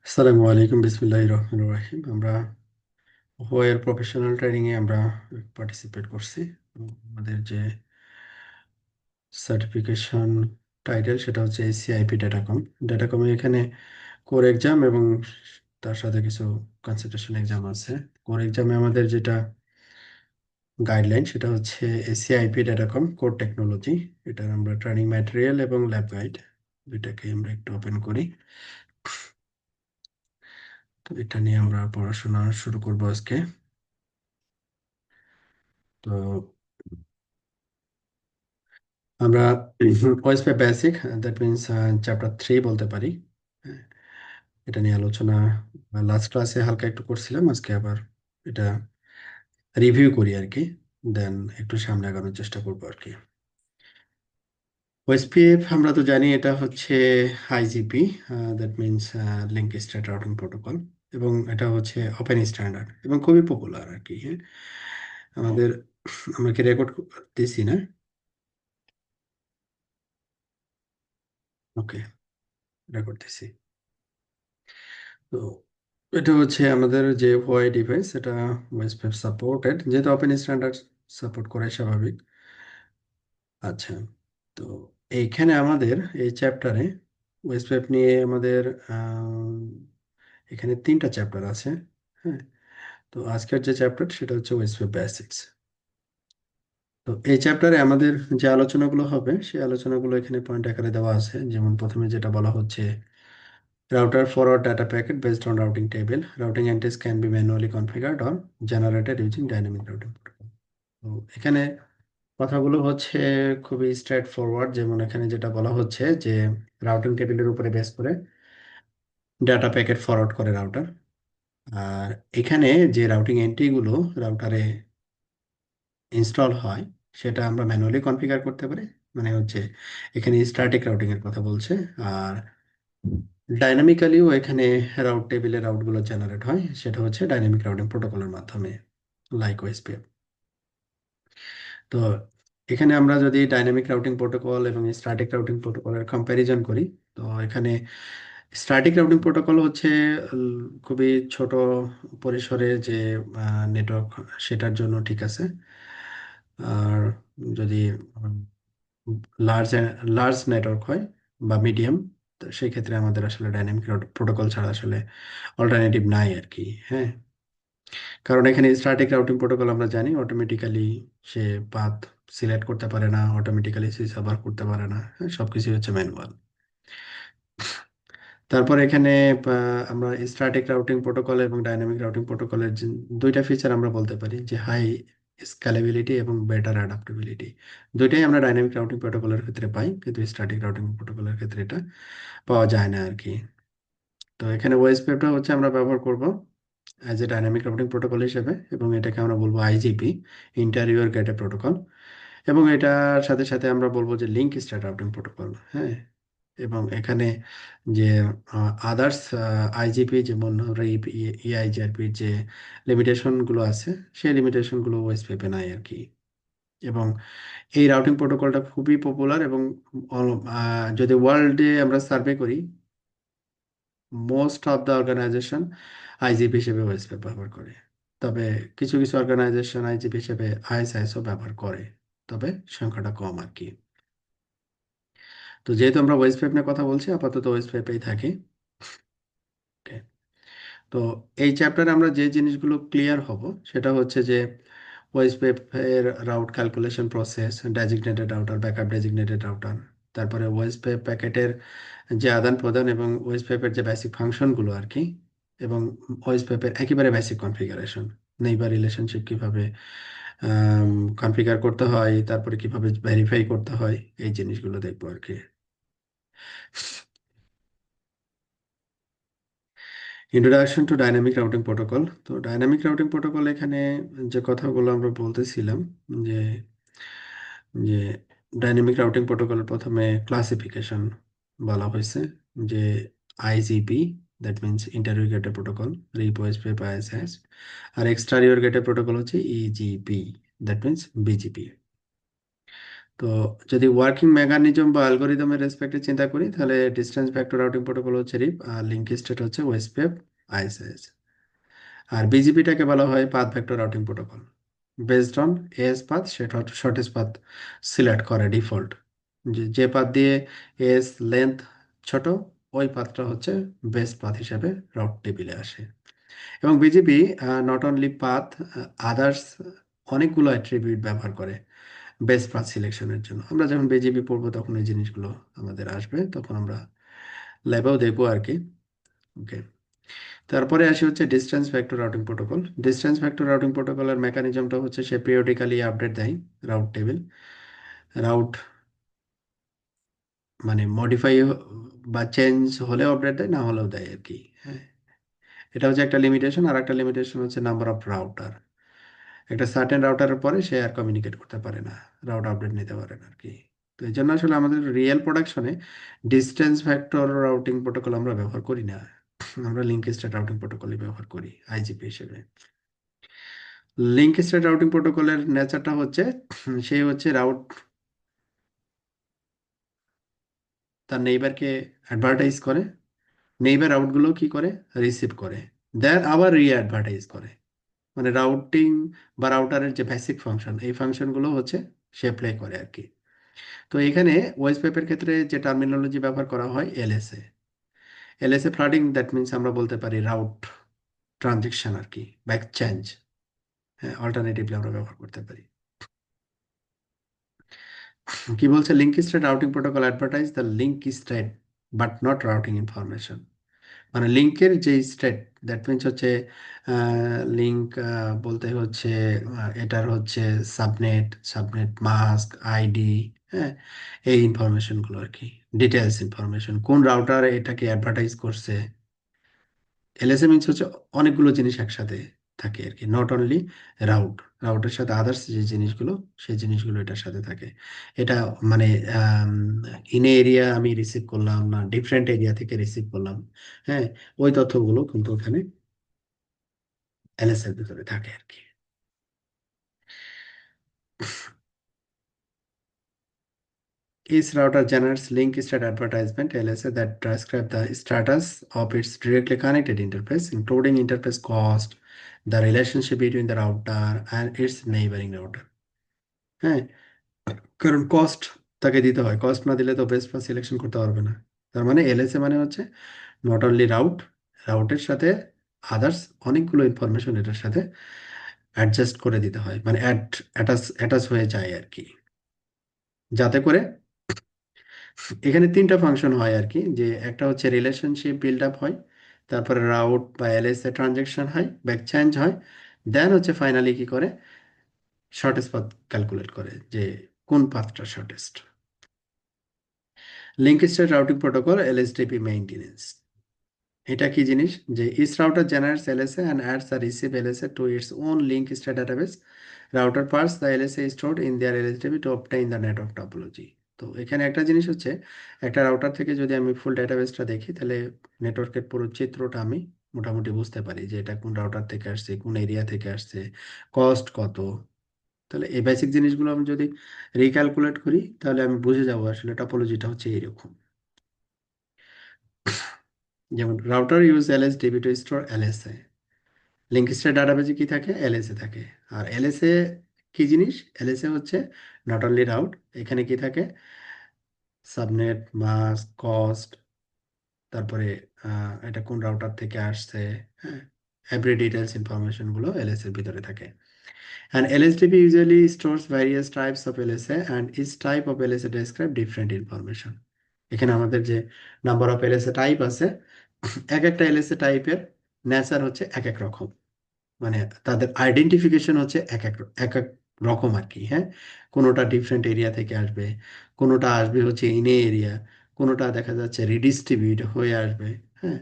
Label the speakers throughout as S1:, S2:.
S1: আসসালামু আলাইকুম, বিসমিল্লাহির রহমানির রহিম। আমরা ওয়ের প্রফেশনাল ট্রেনিং এ আমরা পার্টিসিপেট করছি। আমাদের যে সার্টিফিকেশন টাইটেল সেটা হচ্ছে এসিআইপি ডেটাকম। ডেটাকমে এখানে কোর এক্সাম এবং তার সাথে কিছু কনসেন্ট্রেশন এক্সাম আছে। কোর এক্সামে আমাদের যেটা গাইডলাইন সেটা হচ্ছে এসিআইপি ডেটাকম কোর টেকনোলজি। এটার আমরা ট্রেনিং ম্যাটেরিয়াল এবং ল্যাব গাইড দুইটাকে আমরা একটু ওপেন করি। তো এটা নিয়ে আমরা পড়াশোনা শুরু করবো আজকে। তো আমরা OSP basic, that means chapter 3 বলতে পারি। হ্যাঁ, এটা নিয়ে আলোচনা লাস্ট ক্লাসে হালকা একটু করছিলাম, আজকে আবার এটা রিভিউ করি আর কি। দেন একটু সামনে আগানোর চেষ্টা করবো আর কি। ওএসপিএফ আমরা তো জানি এটা হচ্ছে IGP, that means link state routing protocol, এবং এটা হচ্ছে ওপেন স্ট্যান্ডার্ড এবং খুবই পপুলার আর কি। হ্যাঁ, আমাদের আমরা কি রেকর্ড দিছি না? ওকে, রেকর্ড দিছি। তো এটা হচ্ছে আমাদের যে ওয়াই ডিভাইস, এটা ওয়েসপেপ সাপোর্টেড, যেহেতু ওপেন স্ট্যান্ডার্ড সাপোর্ট করে স্বাভাবিক। আচ্ছা, তো এইখানে আমাদের এই চ্যাপ্টারে ওয়েসপেপ নিয়ে আমাদের এখানে 3টা চ্যাপ্টার আছে। হ্যাঁ, তো আজকের যে চ্যাপ্টার সেটা হচ্ছে ওয়েসপেপ বেসিক্স। তো এই চ্যাপ্টারে আমাদের যে আলোচনাগুলো হবে সেই আলোচনাগুলো এখানে পয়েন্ট আকারে দেওয়া আছে। যেমন প্রথমে যেটা বলা হচ্ছে, router forward data packet based on routing table. Routing entities can be manually configured or generated using dynamic routing protocol. তো এখানে কথাগুলো হচ্ছে খুবই স্ট্রেট ফরওয়ার্ড। যেমন এখানে যেটা বলা হচ্ছে যে রাউটিং টেবিলের উপরে বেস করে ডাটা প্যাকেট ফরওয়ার্ড করে রাউটার। আর এখানে যে রাউটিং এন্ট্রি গুলো রাউটারে ইনস্টল হয় সেটা আমরা ম্যানুয়ালি কনফিগার করতে পারি। মানে হচ্ছে এখানে স্ট্যাটিক রাউটিং এর কথা বলছে। আর ডাইনামিক্যালিও এখানে রাউট টেবিলে রাউটগুলো জেনারেট হয়, সেটা হচ্ছে ডাইনামিক রাউটিং প্রোটোকলের মাধ্যমে, লাইক ওএসপিএফ। তো এখানে আমরা যদি ডাইনামিক রাউটিং প্রোটোকল এবং স্ট্যাটিক রাউটিং প্রোটোকলের কম্প্যারিজন করি, তো এখানে স্ট্যাটিক রাউটিং প্রোটোকল হচ্ছে খুবই ছোট পরিসরে যে নেটওয়ার্ক, সেটার জন্য ঠিক আছে। আর যদি লার্জ লার্জ নেটওয়ার্ক হয় বা মিডিয়াম, তো সেই ক্ষেত্রে আমাদের আসলে ডাইনামিক প্রোটোকল ছাড়া আসলে অল্টারনেটিভ নাই আর কি। হ্যাঁ, কারণ এখানে স্ট্যাটিক রাউটিং প্রোটোকল আমরা জানি অটোমেটিক্যালি সে পাথ সিলেক্ট করতে পারে না, অটোমেটিক্যালি সে সার্ভার করতে পারে না। হ্যাঁ, সবকিছু হচ্ছে ম্যানুয়াল। তারপর এখানে আমরা স্ট্যাটিক রাউটিং প্রোটোকল এবং ডাইনামিক রাউটিং প্রোটোকলের দুইটা ফিচার আমরা বলতে পারি, যে হাই স্কেলেবিলিটি এবং বেটার অ্যাডাপ্টেবিলিটি। দুইটাই আমরা ডাইনামিক রাউটিং প্রোটোকলের ক্ষেত্রে পাই, কিন্তু স্ট্যাটিক রাউটিং প্রোটোকলের ক্ষেত্রে এটা পাওয়া যায় না আর কি। তো এখানে ওএসপিএফটা হচ্ছে আমরা ব্যবহার করব as a dynamic routing protocol হিসেবে, এবং এটাকে আমরা বলবো আইজিপি, ইন্টারিয়র গেটে প্রোটোকল। এবং এটার সাথে সাথে আমরা বলবো যে লিঙ্ক স্টেট রাউটিং প্রোটোকল। হ্যাঁ, এবং এখানে যে আদার্স আইজিপি, যেমন রিপ, ইআইজিআরপির যে লিমিটেশনগুলো আছে, সেই লিমিটেশনগুলো ওএসপিএফে নাই আর কি। এবং এই রাউটিং প্রোটোকলটা খুবই পপুলার, এবং যদি ওয়ার্ল্ডে আমরা সার্ভে করি, most of the organization IGP হিসেবে ওএসপিএফ ব্যবহার করে। তবে কিছু কিছু অর্গানাইজেশন আইজিপি হিসেবে আইএসআইএসও ব্যবহার করে, তবে সংখ্যাটা কম আর কি। তো যেহেতু আমরা ওয়েস্ট নিয়ে কথা বলছি, আপাতত ওয়েস্ট পেপেই থাকি। Okay. তো এই চ্যাপ্টারে আমরা যে জিনিসগুলো ক্লিয়ার হব সেটা হচ্ছে যে ওয়েস্ট এর route calculation process, designated router, backup designated router, তারপরে ওয়েস্ট প্যাকেটের যে আদান প্রদান এবং ওয়েস্ট এর যে বেসিক ফাংশনগুলো আর কি, এবং ওয়েস্ট এর একেবারে বেসিক কনফিগারেশন, নেইবার রিলেশনশিপ কিভাবে কনফিগার করতে হয়, তারপরে কিভাবে ভেরিফাই করতে হয়, এই জিনিসগুলো দেখবো আর কি। Introduction to dynamic routing protocol. তো ডাইনামিক রাউটিং প্রোটোকল এখানে যে কথাগুলো আমরা বলতেছিলাম, যে যে ডাইনামিক রাউটিং প্রোটোকলের প্রথমে ক্লাসিফিকেশন বলা হয়েছে, যে IGP, that means interior gateway protocol, RIP OSP ISS. আর এক্সটারিয়র গেটেড প্রোটোকল হচ্ছে ইজিপি, দ্যাট মিনস বিজিপি। তো তো যদি ওয়ার্কিং মেকানিজম বা অ্যালগোরিদমের রেসপেক্টে চিন্তা করি, তাহলে ডিস্টেন্স ভেক্টর রাউটিং প্রোটোকল হচ্ছে রিপ, আর লিঙ্ক স্টেট হচ্ছে ওয়েসপেপ, আইএসএস। আর বিজিপিটাকে বলা হয় path vector routing protocol. Based on S path, সেটা শর্টেস্ট পাথ সিলেক্ট করে ডিফল্ট, যে যে পাথ দিয়ে এস লেন্থ ছোট, ওই পাথটা হচ্ছে বেস্ট পাথ হিসেবে রাউট টেবিলে আসে। এবং BGP not only path, others অনেকগুলো অ্যাট্রিবিউট ব্যবহার করে বেস্ট পাথ সিলেকশনের জন্য। আমরা যখন বিজিপি পড়বো তখন এই জিনিসগুলো আমাদের আসবে, তখন আমরা ল্যাবেও দেখবো আর কি। ওকে, তারপরে আসি হচ্ছে distance vector routing protocol. Distance vector routing প্রোটোকলের মেকানিজমটা হচ্ছে সে পিরিয়ডিক্যালি আপডেট দেয় রাউট টেবিল। রাউট মানে মডিফাই বা চেঞ্জ হলেও আপডেট দেয়, না হলেও দেয় আর কি। হ্যাঁ, এটা হচ্ছে একটা লিমিটেশন। আর একটা লিমিটেশন হচ্ছে নাম্বার অফ রাউটার। একটা সার্টেন রাউটারের পরে সে আর কমিউনিকেট করতে পারে না, রাউট আপডেট নিতে পারে না আর কি। তো এই জন্য আসলে আমাদের রিয়েল প্রোডাকশনে ডিস্টেন্স ভেক্টর রাউটিং প্রোটোকল আমরা ব্যবহার করি না। আমরা লিঙ্ক স্টেট রাউটিং প্রোটোকলই ব্যবহার করি আইজিপি হিসেবে। লিঙ্ক স্টেট রাউটিং প্রোটোকলের নেচারটা হচ্ছে সে হচ্ছে রাউট তার নেইবারকে অ্যাডভার্টাইজ করে, নেইবার আউটগুলো কি করে রিসিভ করে, দেন আবার রি অ্যাডভার্টাইজ করে। মানে রাউটিং বা রাউটারের যে বেসিক ফাংশন, এই ফাংশনগুলো হচ্ছে সে প্লে করে আর কি। তো এখানে ওয়েস পেপের ক্ষেত্রে যে টার্মিনোলজি ব্যবহার করা হয় LSA. LSA flooding, that means আমরা বলতে পারি রাউট ট্রানজেকশন আর কি, বা এক্সচেঞ্জ। হ্যাঁ, অল্টারনেটিভলি আমরা ব্যবহার করতে পারি। কি বলছে, link state routing protocol advertise the link state but not routing information. মানে লিঙ্কের যে স্টেট, দ্যাট মিনস হচ্ছে লিঙ্ক বলতে হচ্ছে এটার হচ্ছে সাবনেট, সাবনেট মাস্ক, আইডি, হ্যাঁ, এই ইনফরমেশনগুলো আর কি। ডিটেলস ইনফরমেশন, কোন রাউটার এটাকে অ্যাডভার্টাইজ করছে। এলএসএ মিনস হচ্ছে অনেকগুলো জিনিস একসাথে থাকে আর কি, নট অনলি রাউট। রাউটের সাথে আদার্স যে জিনিসগুলো, সেই জিনিসগুলো এটার সাথে থাকে। এটা মানে ইন এরিয়া আমি রিসিভ করলাম না ডিফারেন্ট এরিয়া থেকে রিসিভ করলাম, হ্যাঁ, ওই তথ্যগুলো কিন্তু ওখানে এলএস এর ভিতরে থাকে আর কি। Each router generates link state advertisement LSA that describe the status of its directly connected interface, including interface cost, the relationship between the router and its neighboring router. হ্যাঁ, কারণ কস্ট তাকে দিতে হয়, কস্ট না দিলে তো বেস্ট ফার্স্ট সিলেকশন করতে পারবে না। তার মানে এলএসএ মানে হচ্ছে নট অনলি রাউট, রাউটের সাথে আদার্স অনেকগুলো ইনফরমেশন এটার সাথে অ্যাডজাস্ট করে দিতে হয়, মানে অ্যাটাচ অ্যাটাচ হয়ে যায় আর কি, যাতে করে এখানে তিনটা ফাংশন হয় আর কি। যে একটা হচ্ছে রিলেশনশিপ বিল্ড আপ হয়, তারপরে রাউট বা এলএসএ ট্রানজেকশন হয় বা এক্সচেঞ্জ হয়, দেন হচ্ছে ফাইনালি কি করে শর্টেস্ট পাথ ক্যালকুলেট করে যে কোন পাথটা shortest. Link state routing protocol LSDB maintenance, এটা কি জিনিস, যে each router generates LSA and adds the receive LSA to its own link state database. Router parse the LSA stored in their LSDB to obtain the network topology. তো এখানে একটা জিনিস হচ্ছে, একটা রাউটার থেকে যদি আমি ফুল ডাটাবেসটা দেখি, তাহলে নেটওয়ার্কের পুরো চিত্রটা আমি মোটামুটি বুঝতে পারি যে এটা কোন রাউটার থেকে আসছে, কোন এরিয়া থেকে আসছে, কস্ট কত। তাহলে এই বেসিক জিনিসগুলো আমি যদি রিক্যালকুলেট করি, তাহলে আমি বুঝে যাবো আসলে টপোলজিটা হচ্ছে এইরকম। যেমন router use LSDB to store LSA, link state ডাটাবেজে কি থাকে, এলএসএ থাকে। আর এলএসএ কি জিনিস, এলএসএ হচ্ছে নট অনলি রাউট, এখানে কি থাকে সাবনেট, মাস্ক, কস্ট, তারপরে এটা কোন রাউটার থেকে আসছে, হ্যাঁ, এভরি ডিটেলস ইনফরমেশন গুলো এলএসএ এর ভিতরে থাকে। And LSTP usually stores various types of LSA and each type of LSA describe different information. এখানে আমাদের যে নাম্বার অফ এলএসএ টাইপ আছে, এক একটা এলএসএ টাইপের নেচার হচ্ছে এক এক রকম, মানে তাদের আইডেন্টিফিকেশন হচ্ছে এক এক রকম আর কি। হ্যাঁ, কোনোটা ডিফারেন্ট এরিয়া থেকে আসবে, কোনোটা আসবে হচ্ছে ইনে এরিয়া, কোনোটা দেখা যাচ্ছে রিডিস্ট্রিবিউট হয়ে আসবে। হ্যাঁ,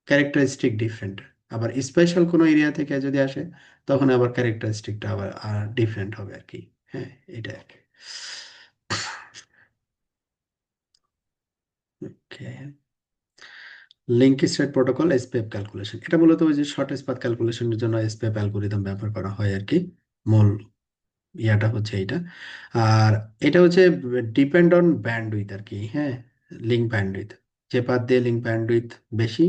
S1: ক্যারেক্টারিস্টিক ডিফারেন্ট। আবার স্পেশাল কোনো এরিয়া থেকে যদি আসে, তখন আবার ক্যারেক্টারিস্টিকটা আবার ডিফারেন্ট হবে আর কি। হ্যাঁ, এটা আর কি। Okay, link state protocol SPF calculation, এটা মূলত ওই যে শর্টেস্ট পাথ ক্যালকুলেশনের জন্য এসপিএফ অ্যালগোরিদম ব্যবহার করা হয় আর কি, মূল ইয়াটা হচ্ছে এইটা। আর এটা হচ্ছে ডিপেন্ড অন ব্যান্ডউইথ আর কি, হ্যাঁ, লিঙ্ক ব্যান্ডউইথ। যে পাথ দিয়ে লিঙ্ক ব্যান্ডউইথ বেশি,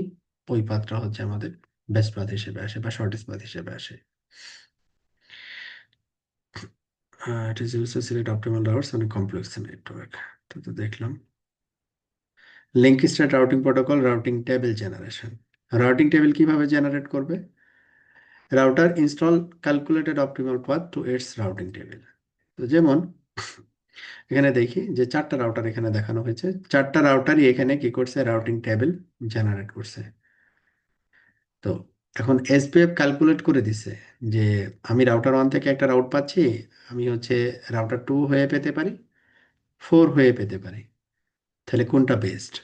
S1: ওই পাথটা হচ্ছে আমাদের বেস্ট পাথ হিসেবে আসে বা শর্টেস্ট পাথ হিসেবে আসে। It is use to select optimal routes on a complex network. তো দেখলাম link state routing protocol, routing table generation. Routing table কিভাবে জেনারেট করবে? Router install calculated optimal path to its routing table. তো যেমন এখানে দেখি যে চারটা রাউটার এখানে দেখানো হয়েছে, চারটা রাউটারই এখানে কি করছে, রাউটিং টেবিল জেনারেট করছে। তো এখন এসপিএফ ক্যালকুলেট করে দিছে যে আমি রাউটার ওয়ান থেকে একটা রাউট পাচ্ছি, আমি হচ্ছে রাউটার টু হয়ে পেতে পারি, ফোর হয়ে পেতে পারি। তাহলে কোনটা বেস্ট?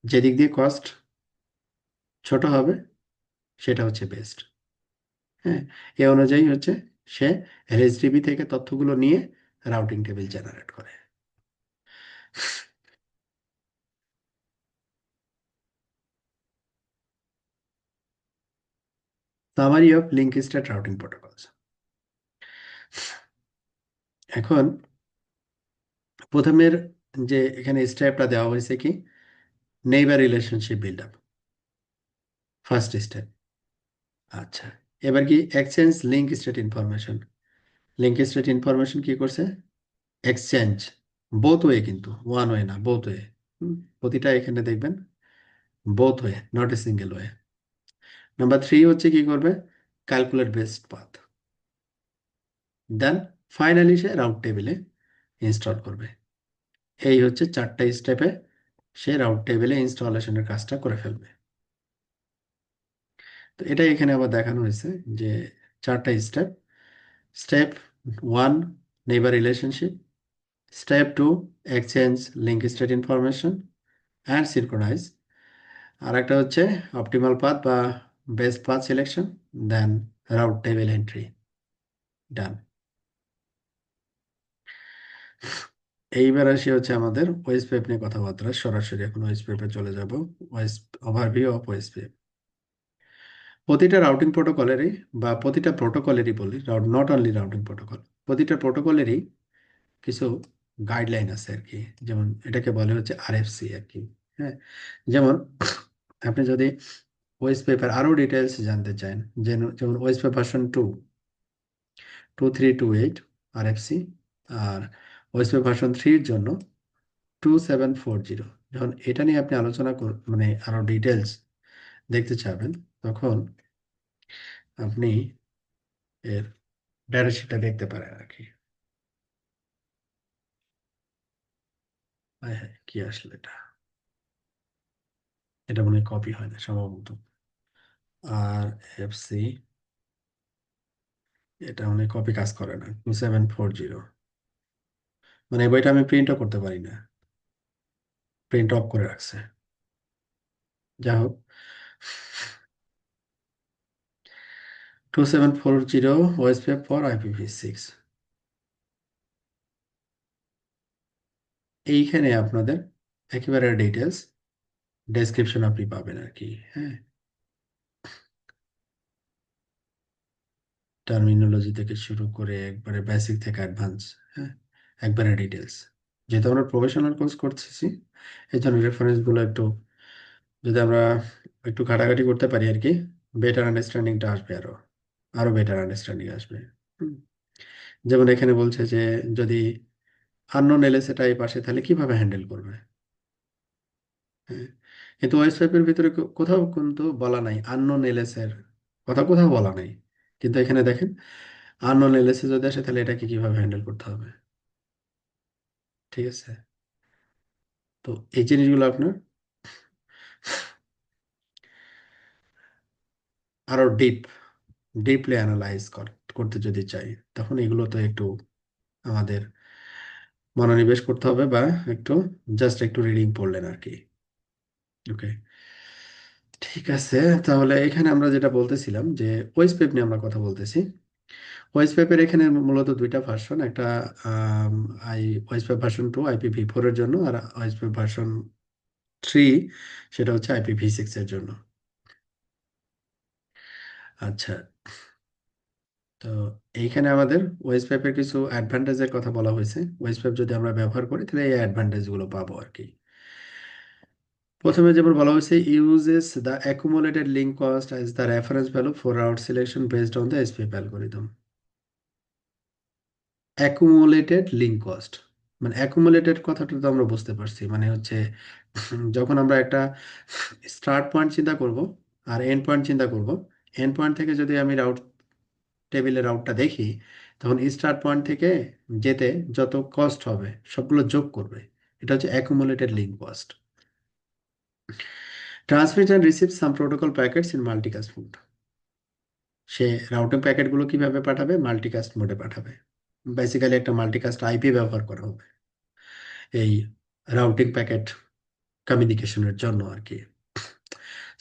S1: যেদিক দিয়ে কস্ট ছোট হবে সেটা হচ্ছে বেস্ট। হ্যাঁ, এ অনুযায়ী হচ্ছে সে এলএসডিবি থেকে তথ্যগুলো নিয়ে রাউটিং টেবিল জেনারেট করে। Summary of link state routing protocols. এখন প্রথমের যে এখানে স্টেপটা দেওয়া হয়েছে কি, neighbour relationship build up, first step. আচ্ছা, এবার কি exchange link state information. Link state information কি করছে? এক্সচেঞ্জ, বোথ ওয়ে, কিন্তু ওয়ান ওয়ে না, বোথ ওয়ে। প্রতিটা এখানে দেখবেন both way, not a single way. Number three হচ্ছে কি করবে? Calculate best path. Then finally সে রাউট টেবিলে ইনস্টল করবে। এই হচ্ছে চারটা স্টেপে সে রাউট টেবিলে ইনস্টলেশনের কাজটা করে ফেলবে। তো এটা এখানে আবার দেখানো হয়েছে যে চারটা step. Step one, neighbour relationship. Step two, exchange link state information and synchronise. আর একটা হচ্ছে অপটিমাল পাথ বা best path selection, then route table entry, done. এইবার আসি হচ্ছে আমাদের ওএসপিএফ নিয়ে কথাবার্তা, সরাসরি এখন ওএসপিএফ এ চলে যাব। OS overview of OSPF. প্রতিটা রাউটিং প্রোটোকলেরই বা প্রতিটা প্রোটোকলেরই বলি, নট অনলি রাউটিং প্রোটোকল, প্রতিটা প্রোটোকলেরই কিছু গাইডলাইন আছে আর কি। যেমন এটাকে বলে হচ্ছে আরএফসি আর কি। হ্যাঁ, যেমন আপনি যদি ওয়েস পেপার আরো ডিটেলস জানতে চান, যেমন ওয়েস পেপার ভার্সন 2328 আরএফসি, আর ওয়েস পেপার ভার্সন 3 এর জন্য 2740। যখন এটা নিয়ে আপনি আলোচনা মানে আরো ডিটেলস দেখতে চাবেন, তখন আপনি এর ডেটা শিটটা দেখতে পারেন আর কি। হ্যাঁ হ্যাঁ, কি আসলে এটা, এটা মনে হয় কপি হয় না সম্ভবত। আর এফসি, এটা মনে হয় কপি কাজ করে না। 2740, মানে এই বইটা আমি প্রিন্টও করতে পারি না, প্রিন্ট অফ করে রাখছে। যাই হোক, 2740 ওএসপিএফ ফর IPv6। এইখানে আপনাদের একেবারে ডিটেলস ডেসক্রিপশন আপনি পাবেন আর কি। হ্যাঁ, টার্মিনোলজি থেকে শুরু করে একবারে বেসিক থেকে অ্যাডভান্স। হ্যাঁ, একবারে ডিটেলস। যেহেতু আমরা প্রফেশনাল কোর্স করতেছি, এই জন্য রেফারেন্সগুলো একটু যদি আমরা একটু ঘাটাঘাটি করতে পারি আর কি, বেটার আন্ডারস্ট্যান্ডিংটা আসবে, আরো আরো বেটার আন্ডারস্ট্যান্ডিং আসবে। হুম, যেমন এখানে বলছে যে যদি আননোন এলে সেটা এই পাশে, তাহলে কিভাবে হ্যান্ডেল করবে। হ্যাঁ, কিন্তু ওয়েবসাইটের ভিতরে কোথাও কিন্তু বলা নাই আননোন এলএস এর কথা, কোথাও বলা নাই। কিন্তু এখানে দেখেন আননোন এলএস এ যদি আসে, তাহলে এটাকে কিভাবে হ্যান্ডেল করতে হবে। ঠিক আছে, তো এই জিনিসগুলো আপনার আরো ডিপলি অ্যানালাইজ করতে যদি চাই, তখন এগুলো তো একটু আমাদের মনোনিবেশ করতে হবে, বা একটু জাস্ট একটু রিডিং পড়লেন আর কি। ওকে, ঠিক আছে। তাহলে এখানে আমরা যেটা বলতেছিলাম যে ওয়েসপেপ নিয়ে আমরা কথা বলতেছি। ওয়েসপেপের এখানে মূলত দুইটা ভার্সন, একটা আম, আই ওয়েসপেপ ভার্সন 2 IPv4 এর জন্য, আর ওয়েসপেপ ভার্সন 3 সেটা হচ্ছে IPv6 এর জন্য। আচ্ছা, তো এইখানে আমাদের ওয়েস প্যাপের কিছু অ্যাডভান্টেজের কথা বলা হয়েছে। ওয়েস প্যাপ যদি আমরা ব্যবহার করি তাহলে এই অ্যাডভান্টেজ গুলো পাবো আর কি। প্রথমে যেমন বলা হয়েছে, uses the accumulated link cost as the reference value for route selection based on the SPF algorithm. Accumulated link cost মানে অ্যাকুমুলেটেড কথাটা তো আমরা বুঝতে পারছি, মানে হচ্ছে যখন আমরা একটা স্টার্ট পয়েন্ট চিন্তা করব আর এন্ড পয়েন্ট চিন্তা করব, এন্ড পয়েন্ট থেকে যদি আমি রাউট টেবিলের রাউটটা দেখি, তখন স্টার্ট পয়েন্ট থেকে যেতে যত কস্ট হবে সবগুলো যোগ করবে। এটা হচ্ছে accumulated link cost. Transmit and receive some protocol packets in multicast mode. সে রাউটিং প্যাকেটগুলো কিভাবে পাঠাবে? মাল্টিকাস্ট মোডে পাঠাবে। বেসিক্যালি একটা মাল্টিকাস্ট আইপি ব্যবহার করা হবে এই রাউটিং প্যাকেট কমিউনিকেশনের জন্য আর কি।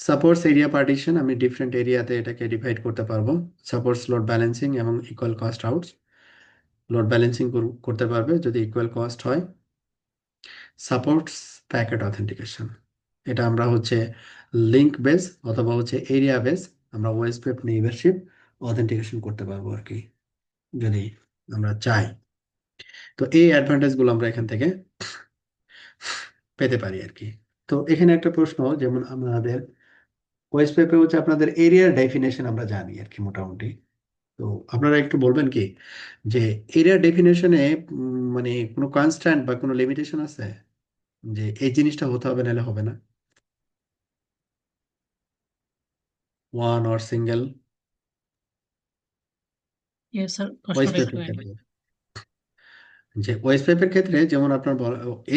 S1: সাপোর্টস এরিয়া পার্টিশন, আমি ডিফারেন্ট এরিয়াতে এটাকে ডিভাইড করতে পারবো। সাপোর্টস লোড ব্যালেন্সিং এবং equal cost outs. Load balancing করতে পারবে যদি ইকুয়াল কস্ট হয়। সাপোর্টস প্যাকেট অথেন্টিকেশন, এটা আমরা হচ্ছে লিঙ্ক বেস অথবা হচ্ছে এরিয়া বেস আমরা ওএসপিএফ নেইবারশিপ অথেন্টিকেশন করতে পারবো আর কি, যদি আমরা চাই। তো এই অ্যাডভান্টেজ গুলো আমরা এখান থেকে পেতে পারি আর কি। তো এখানে একটা প্রশ্ন, যেমন আমাদের ওএসপিএফ হচ্ছে আপনাদের এরিয়ার ডেফিনেশন আমরা জানি আর কি মোটামুটি। তো আপনারা একটু বলবেন কি যে এরিয়া ডেফিনেশনে মানে কোনো কনস্ট্যান্ট বা কোনো লিমিটেশন আছে যে এই জিনিসটা হতে হবে নাহলে হবে না? ওয়ান অর সিঙ্গেল
S2: ইয়ে স্যার, প্রশ্নটা একটু
S1: ওয়েস্টপেপের ক্ষেত্রে, যে ওয়েস্টপেপের ক্ষেত্রে যেমন আপনার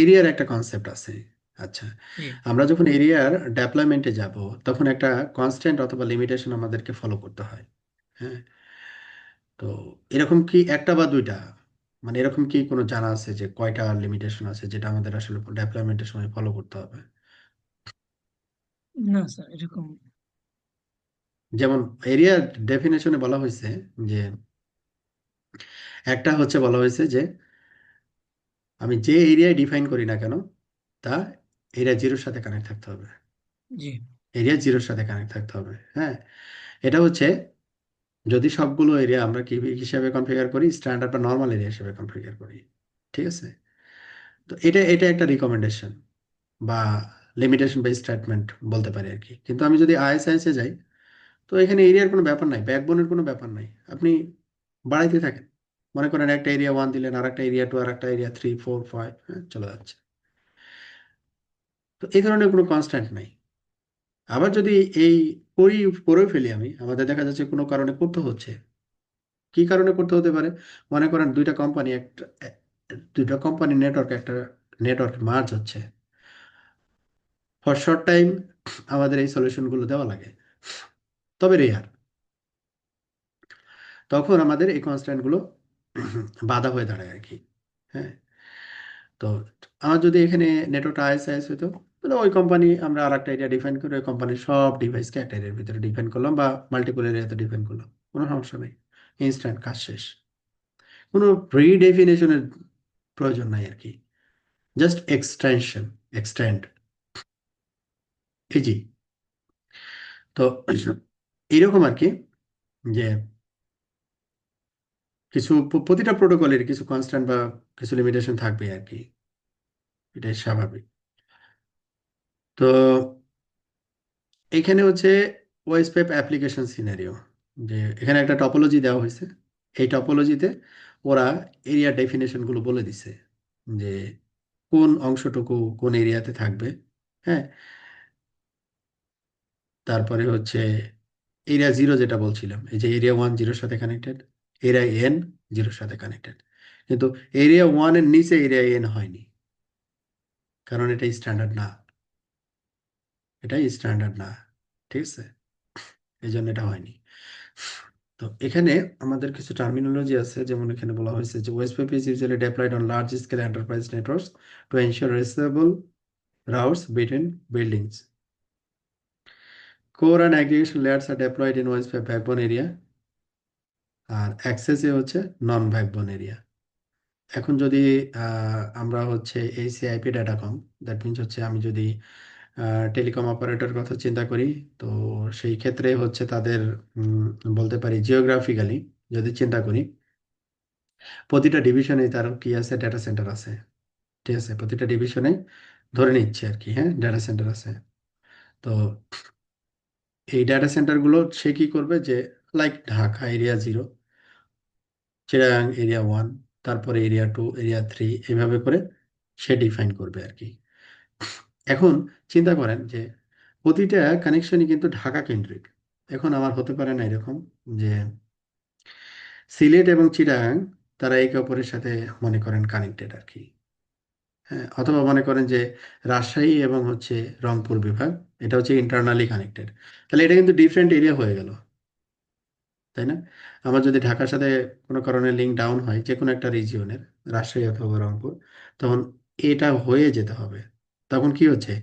S1: এরিয়ার একটা কনসেপ্ট আছে। আচ্ছা,
S2: জি
S1: আমরা যখন এরিয়ার ডেপ্লয়মেন্টে যাব তখন একটা কনস্ট্যান্ট অথবা লিমিটেশন আমাদেরকে ফলো করতে হয়। হ্যাঁ, তো এরকম কি একটা বা দুইটা, মানে এরকম কি কোনো জানা আছে যে কয়টা লিমিটেশন আছে যেটা আমাদের আসলে ডেপ্লয়মেন্টের সময় ফলো করতে হবে?
S2: না স্যার, এরকম
S1: যেমন এরিয়া ডেফিনেশনে বলা হয়েছে যে একটা হচ্ছে বলা হয়েছে যে আমি যে এরিয়ায় ডিফাইন করি না কেন তা এরিয়া জিরোর সাথে কানেক্ট থাকতে হবে।
S2: জি
S1: এরিয়া জিরোর সাথে কানেক্ট থাকতে হবে। হ্যাঁ, এটা হচ্ছে যদি সবগুলো এরিয়া আমরা কি হিসাবে কনফিগার করি, স্ট্যান্ডার্ড বা নর্মাল এরিয়া হিসেবে কনফিগার করি। ঠিক আছে, তো এটা এটা একটা রিকমেন্ডেশন বা লিমিটেশন বেস স্টেটমেন্ট বলতে পারি আর কি। কিন্তু আমি যদি আইএসআইএস এ যাই, তো এখানে এরিয়ার কোনো ব্যাপার নাই, ব্যাকবোনের কোনো ব্যাপার নাই, আপনি বাড়াইতে থাকেন। মনে করেন একটা এরিয়া ওয়ান দিলেন, আর একটা এরিয়া টু, আর একটা এরিয়া থ্রি ফোর ফাইভ, চলে যাচ্ছে। তো এই ধরনের কোনো কনস্ট্যান্ট নাই। আবার যদি এই করি, করেও ফেলি আমি, আমাদের দেখা যাচ্ছে কোনো কারণে করতে হচ্ছে। কি কারণে করতে হতে পারে? মনে করেন দুইটা কোম্পানি নেটওয়ার্ক, একটা নেটওয়ার্ক মার্জ হচ্ছে। ফর শর্ট টাইম আমাদের এই সলিউশনগুলো দেওয়া লাগে, তবে রেয়ার। তখন আমাদের এই কনস্ট্যান্টগুলো বাধা হয়ে দাঁড়ায় আর কি। হ্যাঁ, তো আমার যদি এখানে নেটওয়ার্কটা আইএসআইএস হতো, তাহলে ওই কোম্পানি আমরা আর একটা এরিয়া ডিফাইন করে ওই কোম্পানির সব ডিভাইসকে একটা এরিয়ার ভিতরে ডিফাইন করলাম বা মাল্টিপল এরিয়াতে ডিফাইন করলাম, কোনো সমস্যা নেই, ইনস্ট্যান্ট কাজ শেষ। কোনো রিডেফিনেশনের প্রয়োজন নাই আর কি, জাস্ট এক্সটেনশন, এক্সটেন্ড, ইজি। তো এইরকম আর কি, যে কিছু প্রতিটা প্রোটোকলের কিছু কনস্ট্যান্ট বা কিছু লিমিটেশন থাকবে আর কি, এটাই স্বাভাবিক। তো এখানে হচ্ছে ওয়েসপেপ অ্যাপ্লিকেশন সিনারিও, যে এখানে একটা টপোলজি দেওয়া হয়েছে। এই টপোলজিতে ওরা এরিয়া ডেফিনেশনগুলো বলে দিছে যে কোন অংশটুকু কোন এরিয়াতে থাকবে। হ্যাঁ, তারপরে হচ্ছে এরিয়া জিরো যেটা বলছিলাম, এই যে এরিয়া ওয়ান জিরোর সাথে কানেক্টেড, এরিয়া এন জিরোর সাথে কানেক্টেড। কিন্তু এরিয়া ওয়ান এর নিচে এরিয়া এন হয়নি, কারণ এটা স্ট্যান্ডার্ড না, এটাই স্ট্যান্ডার্ড না। ঠিক আছে, এই জন্য এটা হয়নি। তো এখানে আমাদের কিছু টার্মিনোলজি আছে, যেমন এখানে বলা হয়েছে যে OSPF is usually deployed on large scale enterprise networks to ensure reliable routes between buildings. Core and aggregation layers are deployed in OSPF backbone area, আর অ্যাক্সেস এ হচ্ছে নন ব্যাকবোন এরিয়া। এখন যদি আমরা হচ্ছে ACIP ডাটাকম, দ্যাট মিনস হচ্ছে আমি যদি টেলিকম অপারেটর কথা চিন্তা করি, তো সেই ক্ষেত্রে হচ্ছে তাদের বলতে পারি জিওগ্রাফিক্যালি যদি চিন্তা করি, প্রতিটা ডিভিশনে তার কি আছে, ডেটা সেন্টার আছে। ঠিক আছে, প্রতিটা ডিভিশনে ধরে নিচ্ছে আর কি, হ্যাঁ, ডেটা সেন্টার আছে। তো এই ডেটা সেন্টারগুলো সে কি করবে, যে like Dhaka area 0, Chittagong area 1, তারপরে এরিয়া 2, এরিয়া 3, এভাবে করে সে ডিফাইন করবে আর কি। এখন চিন্তা করেন যে প্রতিটা কানেকশনই কিন্তু ঢাকা কেন্দ্রিক। এখন আমার হতে পারে না এরকম যে সিলেট এবং চিটাগাং তারা একে অপরের সাথে মনে করেন কানেক্টেড আর কি। হ্যাঁ, অথবা মনে করেন যে রাজশাহী এবং হচ্ছে রংপুর বিভাগ, এটা হচ্ছে ইন্টারনালি কানেক্টেড। তাহলে এটা কিন্তু ডিফারেন্ট এরিয়া হয়ে গেল, তাই না? আমার যদি ঢাকার সাথে কোনো কারণে লিঙ্ক ডাউন হয় যে কোনো একটা রিজিয়নের, রাজশাহী অথবা রংপুর, তখন এটা হয়ে যেতে হবে। তখন কি হচ্ছে,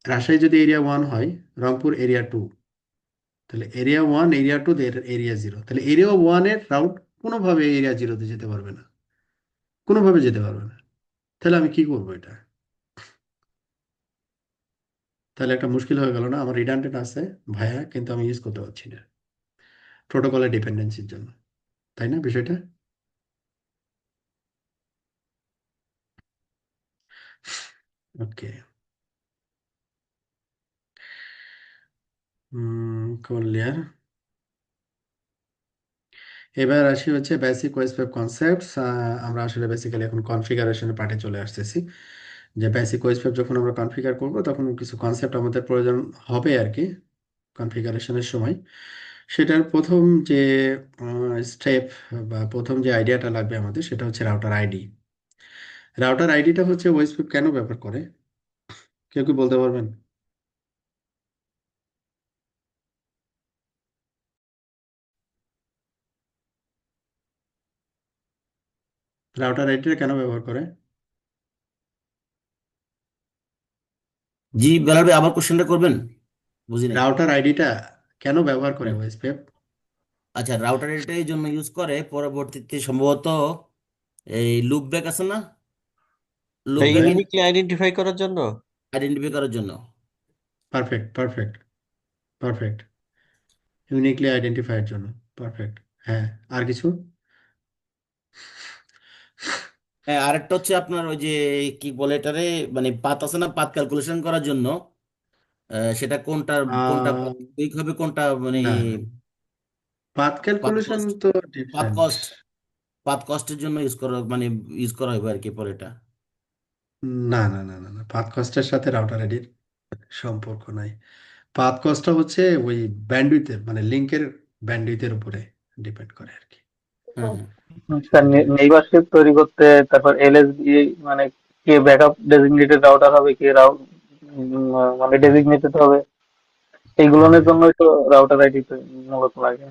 S1: রাজশাহী যদি এরিয়া 1 হয়, রংপুর এরিয়া 2, তাহলে এরিয়া 1 এরিয়া 2 এরিয়া 0, তাহলে এরিয়া 1 এর রাউট কোনোভাবে এরিয়া 0-তে যেতে পারবে না, কোনোভাবে যেতে পারবে না। তাহলে আমি কি করবো এটা? তাহলে একটা মুশকিল হয়ে গেল না? আমার রিডান্ডেন্ট আছে ভাইয়া, কিন্তু আমি ইউজ করতে পারছি না প্রোটোকলের ডিপেন্ডেন্সির জন্য, তাই না বিষয়টা? ওকে, ক্লিয়ার। এবার আসি হচ্ছে বেসিক ওয়েব কনসেপ্টস। আমরা আসলে বেসিক্যালি এখন কনফিগারেশনের পার্টে চলে আসতেছি। যে বেসিক ওয়েব যখন আমরা কনফিগার করব, তখন কিছু কনসেপ্ট আমাদের প্রয়োজন হবে আর কি কনফিগারেশনের সময়। সেটার প্রথম যে স্টেপ বা প্রথম যে আইডিয়াটা লাগবে আমাদের, সেটা হচ্ছে রাউটার আইডি। রাউটার আইডিটা হচ্ছে ওয়েব কেন ব্যবহার করে, কেউ কি বলতে পারবেন? রাউটার আইডিটা কেন ব্যবহার করে?
S3: জি বেলাল ভাই, আবার কোশ্চেনটা করবেন, বুঝি নাই।
S1: রাউটার আইডিটা কেন ব্যবহার করে
S3: হ্যাঁ।
S1: ওয়েব?
S3: আচ্ছা, রাউটার এটা এই জন্য ইউজ করে, পরবর্তীতে সম্ভবত এই লুপ ব্যাক আছে না, লুপ ব্যাক
S4: ইউনিকলি আইডেন্টিফাই করার জন্য।
S3: আইডেন্টিফাই করার জন্য।
S1: Perfect, perfect, perfect. ইউনিকলি আইডেন্টিফাইয়ের জন্য। পারফেক্ট। হ্যাঁ, আর কিছু?
S3: হ্যাঁ, আরেকটা হচ্ছে আপনার ওই যে কি বলে এটারে, মানে পাত আছে না, পাত ক্যালকুলেশন করার জন্য। সেটা কোনটা কোনটা
S1: আহ,
S3: কুইক হবে, কোনটা মানে
S1: না, পাথ
S3: পাত
S1: ক্যালকুলেশন
S3: কস্ট,
S1: তো
S3: পাত
S1: ডিফারেন্ট।
S3: কস্ট, পাত কস্টের জন্য ইউজ করা, মানে ইউজ করা হবে আর কি পরে এটা।
S1: না, না, না, না, না, পাথ কস্টের সাথে রাউটার আইডির সম্পর্ক নাই। পাথ কস্টটা হচ্ছে ওই ব্যান্ডউইথের, মানে লিঙ্কের ব্যান্ডউইথের উপরে ডিপেন্ড করে আর কি।
S3: হ্যাঁ, হ্যাঁ।
S5: স্যার
S1: এটা
S5: নেইবারশিপ তৈরি করতে, তারপর এলএসবি, মানে কে ব্যাকআপ ডেজিগনেটেড রাউটার হবে, কে মানে
S1: হ্যাঁ,
S5: ডেজিগনেটেড হবে,
S1: হ্যাঁ,
S5: এইগুলোর
S1: হ্যাঁ।
S5: জন্যই তো রাউটার আইডি মূলত লাগে।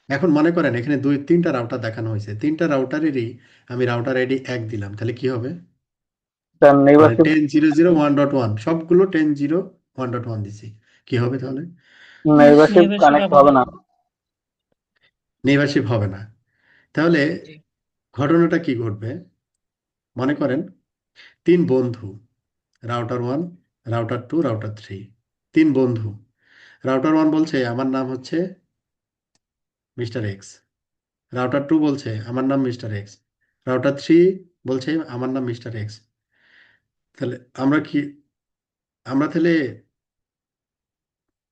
S1: এখন মনে করেন এখানে 2-3টা রাউটার দেখানো হয়েছে, 3টা রাউটারেরই আমি রাউটার আইডি 1 দিলাম, তাহলে কি হবে?
S5: স্যার
S1: মানে
S5: নেইবারশিপ
S1: 10.0.0.1.1 সবগুলো 10.0.1.1 দিছি, কি হবে তাহলে?
S5: নেইবারশিপ
S2: নেইবারশিপ
S5: কানেক্ট
S2: হবে
S5: হবে
S2: না।
S5: না।
S1: নেইবারশিপ হবে না। তাহলে
S2: জি।
S1: ঘটনাটা কি ঘটবে? মনে করেন 3 বন্ধু, রাউটার 1, রাউটার 2, রাউটার 3, 3 বন্ধু। রাউটার 1 বলছে আমার নাম হচ্ছে মিস্টার X, রাউটার 2 বলছে আমার নাম মিস্টার X, রাউটার 3 বলছে আমার নাম মিস্টার X। তাহলে আমরা কি, আমরা তাহলে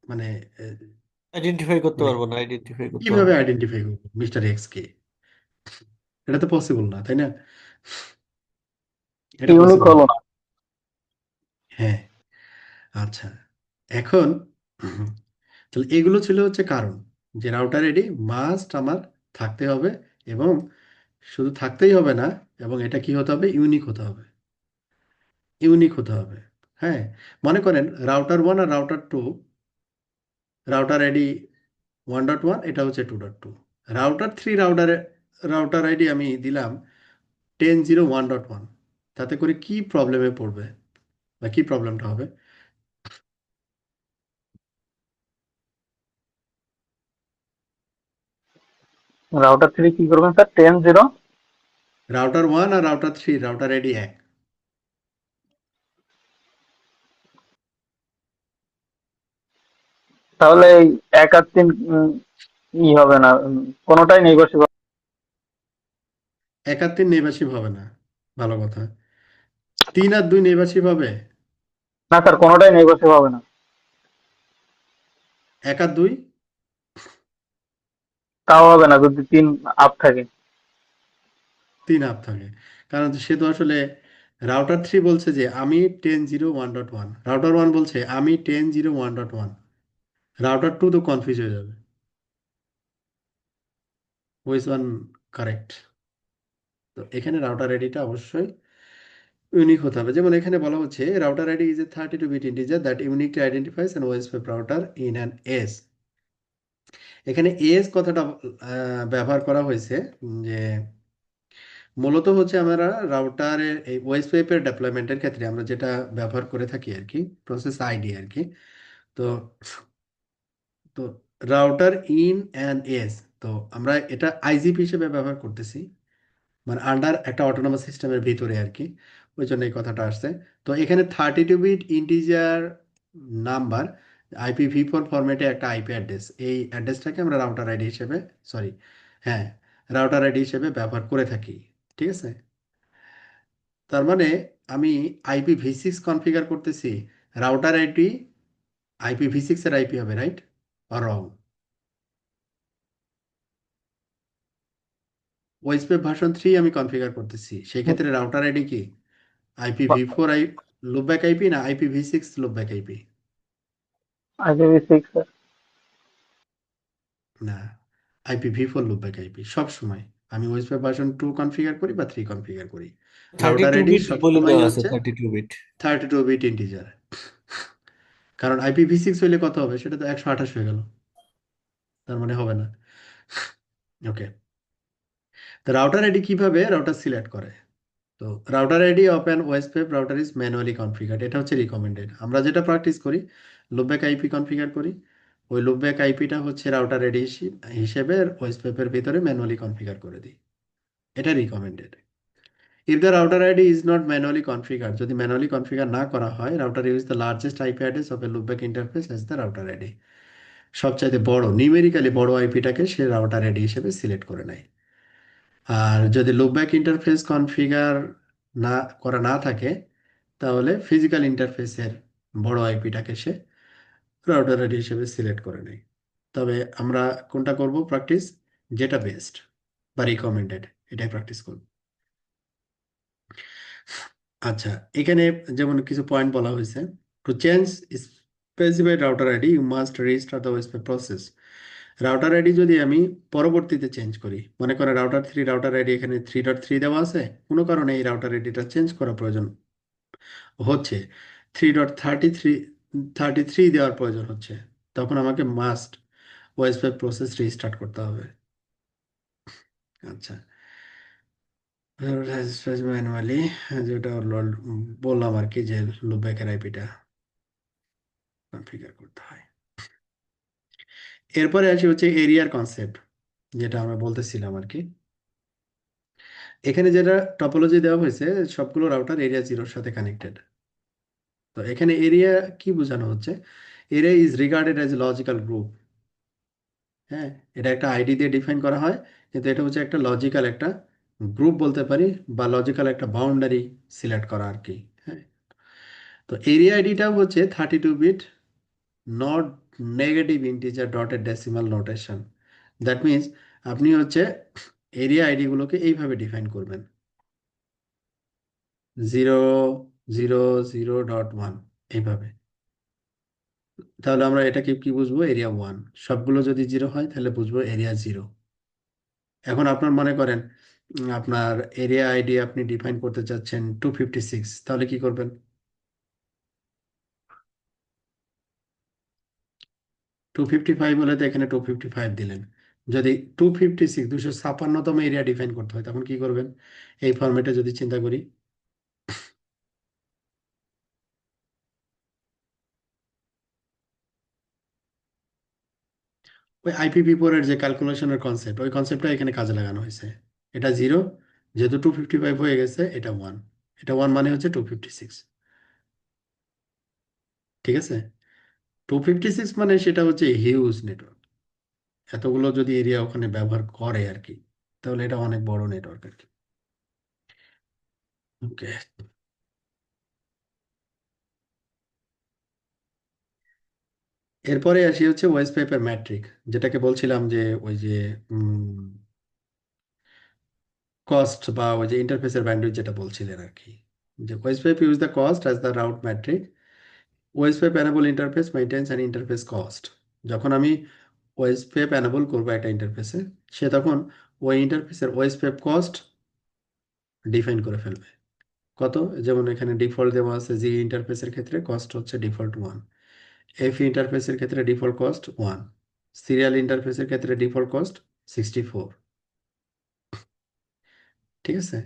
S1: মানে আহ,
S4: আইডেন্টিফাই করতে
S1: মানে
S4: পারবো না, আইডেন্টিফাই করতে
S1: কিভাবে
S4: পারবো না।
S1: আইডেন্টিফাই করবো মিস্টার X কে? এটা তো পসিবল না, তাই না? এটা
S5: ইউনিক
S1: পসিবল
S5: হলো
S1: না।
S5: না।
S1: হ্যাঁ। আচ্ছা, এখন তাহলে এগুলো ছিল হচ্ছে কারণ, যে রাউটার আইডি মাস্ট আমার থাকতে হবে, এবং শুধু থাকতেই হবে না, এবং এটা কি হতে হবে, ইউনিক হতে হবে, ইউনিক হতে হবে। হ্যাঁ, মনে করেন রাউটার 1 আর রাউটার 2, রাউটার আইডি 1.1, এটা হচ্ছে 2.2। রাউটার 3 রাউটার আইডি আমি দিলাম 10.0.1.1, তাতে করে কি প্রবলেমে পড়বে বা কি প্রবলেমটা হবে?
S5: রাউটার 3 কি করবেন স্যার? 10.0।
S1: রাউটার 1 আর রাউটার 3 রাউটার আইডি 1।
S5: তাহলে এই 1 আর 3 হবে না, কোনোটাই নেইবারশিপ।
S1: 1 আর 3 নেইবারশিপ হবে না, ভালো কথা। 3 আর 2 নেইবারশিপ হবে,
S5: না স্যার, কোনোটাই নেইবারশিপ হবে না।
S1: 1 আর 2
S5: তাও হবে না যদি 3 আপ থাকে।
S1: 3 আপ থাকে, কারণ সে তো আসলে রাউটার 3 বলছে যে আমি 10.0.1.1, রাউটার 1 বলছে আমি 10.0.1.1, রাউটার 2 তো কনফিউজ হয়ে যাবে, হুইচ ওয়ান কারেক্ট। তো এখানে রাউটার আইডিটা অবশ্যই ইউনিক হতে হবে। যেমন এখানে বলা হচ্ছে router ID is a 32 bit integer that uniquely identifies an OSP router in an AS. এখানে এস কথাটা ব্যবহার করা হয়েছে যে মূলত হচ্ছে আমরা রাউটারের এই ওএসপিএফ এর ডেপ্লয়মেন্টের ক্ষেত্রে আমরা যেটা ব্যবহার করে থাকি আর কি, প্রসেস আইডি আর কি। তো তো রাউটার ইন অ্যান এস, তো আমরা এটা আইজিপি হিসেবে ব্যবহার করতেছি, মানে আন্ডার একটা অটোনোমাস সিস্টেমের ভিতরে আর কি, ওই জন্য এই কথাটা আসছে। তো এখানে 32 বিট ইন্টিজার নাম্বার IPv4 ফরম্যাটে একটা আইপি অ্যাড্রেস, এই অ্যাড্রেসটাকে আমরা রাউটার আইডি হিসেবে, সরি, হ্যাঁ, রাউটার আইডি হিসেবে ব্যবহার করে থাকি, ঠিক আছে। তার মানে আমি IPv6 কনফিগার করতেছি, রাউটার আইডি IPv6 এর আইপি হবে, রাইট আর রং? ওএসপি ভার্সন 3 আমি কনফিগার করতেছি, সেই ক্ষেত্রে রাউটার আইডি কি IPv4 লুপব্যাক আইপি না IPv6 loopback IP?
S5: IPv6 sir.
S1: না, IPv4 লুপব্যাক আইপি সব সময়। আমি ওএসপি ভার্সন 2 কনফিগার করি বা 3 কনফিগার করি,
S4: thirty
S1: router
S4: two
S1: ID
S4: bit বলে
S1: সবসময়
S4: দেওয়া আছে,
S1: হচ্ছে
S4: 32 বিট।
S1: 32 bit integer. কারণ IPv6 হইলে কত হবে, সেটা তো 128 হয়ে গেল, তার মানে হবে না। ওকে, তো রাউটার আইডি কিভাবে রাউটার সিলেক্ট করে? তো router ID of an OSPF router is manually configured, এটা হচ্ছে রিকমেন্ডেড। আমরা যেটা প্র্যাকটিস করি লুপব্যাক আইপি কনফিগার করি, ওই লুপব্যাক আইপিটা হচ্ছে রাউটার আইডি হিসেবে ওএসপিএফ এর ভিতরে ম্যানুয়ালি কনফিগার করে দিই, এটা recommended. If the router ID is not manually configure, যদি ম্যানুয়ালি কনফিগার না করা হয়, router use the largest IP address of A loopback interface as the router ID, সবচাইতে বড় নিউমেরিক্যালি বড় আইপিটাকে সে রাউটার আইডি হিসেবে সিলেক্ট করে নেয়। আর যদি লুপব্যাক ইন্টারফেস কনফিগার না করা না থাকে, তাহলে ফিজিক্যাল ইন্টারফেসের বড় আইপিটাকে সে রাউটার আইডি হিসেবে সিলেক্ট করে নেয়। তবে আমরা কোনটা করব প্র্যাকটিস, যেটা বেস্ট বা রিকমেন্ডেড, এটাই প্র্যাকটিস করব। আচ্ছা, এখানে যেমন কিছু পয়েন্ট বলা হয়েছে, to change specified router ID you must register the OSP process. Router ID যদি আমি পরবর্তীতে চেঞ্জ করি, মনে করেন রাউটার আইডি এখানে 3.3 দেওয়া আছে, কোনো কারণে এই রাউটার আইডিটা চেঞ্জ করা প্রয়োজন হচ্ছে, 3.33 দেওয়ার প্রয়োজন হচ্ছে, তখন আমাকে মাস্ট ওএসপি প্রসেস রিস্টার্ট করতে হবে। আচ্ছা, ম্যানুয়ালি, যেটা বললাম আর কি, যে লুপব্যাকের আইপিটা কনফিগার করতে হয়। এরপরে আসি হচ্ছে এরিয়ার কনসেপ্ট, যেটা আমরা বলতেছিলাম আর কি। এখানে যেটা টপোলজি দেওয়া হয়েছে, সবগুলো রাউটার এরিয়া 0-র সাথে কানেক্টেড। তো এখানে এরিয়া কি বোঝানো হচ্ছে, area is regarded as a logical group. হ্যাঁ, এটা একটা আইডি দিয়ে ডিফাইন করা হয়, কিন্তু এটা হচ্ছে একটা লজিক্যাল একটা গ্রুপ বলতে পারি, বা লজিক্যাল একটা বাউন্ডারি সিলেক্ট করা আর কি। হ্যাঁ, তো এরিয়া আইডিটাও হচ্ছে 32 bit, not negative integer dotted decimal notation. That means আপনি হচ্ছে এরিয়া আইডিগুলোকে এইভাবে ডিফাইন করবেন, 0.0.0.1 এইভাবে। তাহলে আমরা এটাকে কি বুঝবো, এরিয়া 1। সবগুলো যদি 0 হয় তাহলে বুঝবো এরিয়া 0। এখন আপনার মনে করেন আপনার এরিয়া আইডি আপনি ডিফাইন করতে চাচ্ছেন 256, তাহলে কি করবেন? 255 হলে তো এখানে 255 দিলেন। যদি 256 256তম এরিয়া ডিফাইন করতে হয়, তখন কি করবেন? এই ফরম্যাটে যদি চিন্তা করি, ওই IPv4 এর যে ক্যালকুলেশনের কনসেপ্ট, ওই কনসেপ্টটা এখানে কাজে লাগানো হয়েছে। এটা 0, যেহেতু 255 হয়ে গেছে, এটা 1, এটা 1 মানে হচ্ছে 256। ঠিক আছে, 256 মানে সেটা হচ্ছে হিউজ নেটওয়ার্ক। এতগুলো যদি এরিয়া ওখানে ব্যবহার করে আর কি, তাহলে এটা অনেক বড় নেটওয়ার্ক আর কি। ওকে, এরপরে আসি হচ্ছে ওয়েস্ট পেপার ম্যাট্রিক, যেটাকে বলছিলাম যে ওই যে কস্ট বা ওই যে ইন্টারফেসের ব্যান্ডউইথ যেটা বলছিলেন আর কি, যে OSPF use the cost as the route metric. OSPF enable interface maintains and interface cost. যখন আমি ওয়েস্ট পেপ এনেবল করবো একটা ইন্টারফেসে, সে তখন ওই ইন্টারফেসের ওয়েস্ট পেপ কস্ট ডিফাইন করে ফেলবে। কত? যেমন এখানে ডিফল্ট দেওয়া আছে, জি ইন্টারফেসের ক্ষেত্রে কস্ট হচ্ছে ডিফল্ট 1, এফ ইন্টারফেসের ক্ষেত্রে ডিফল্ট কস্ট 1, সিরিয়াল ইন্টারফেসের ক্ষেত্রে ডিফল্ট কস্ট 64। ঠিক আছে?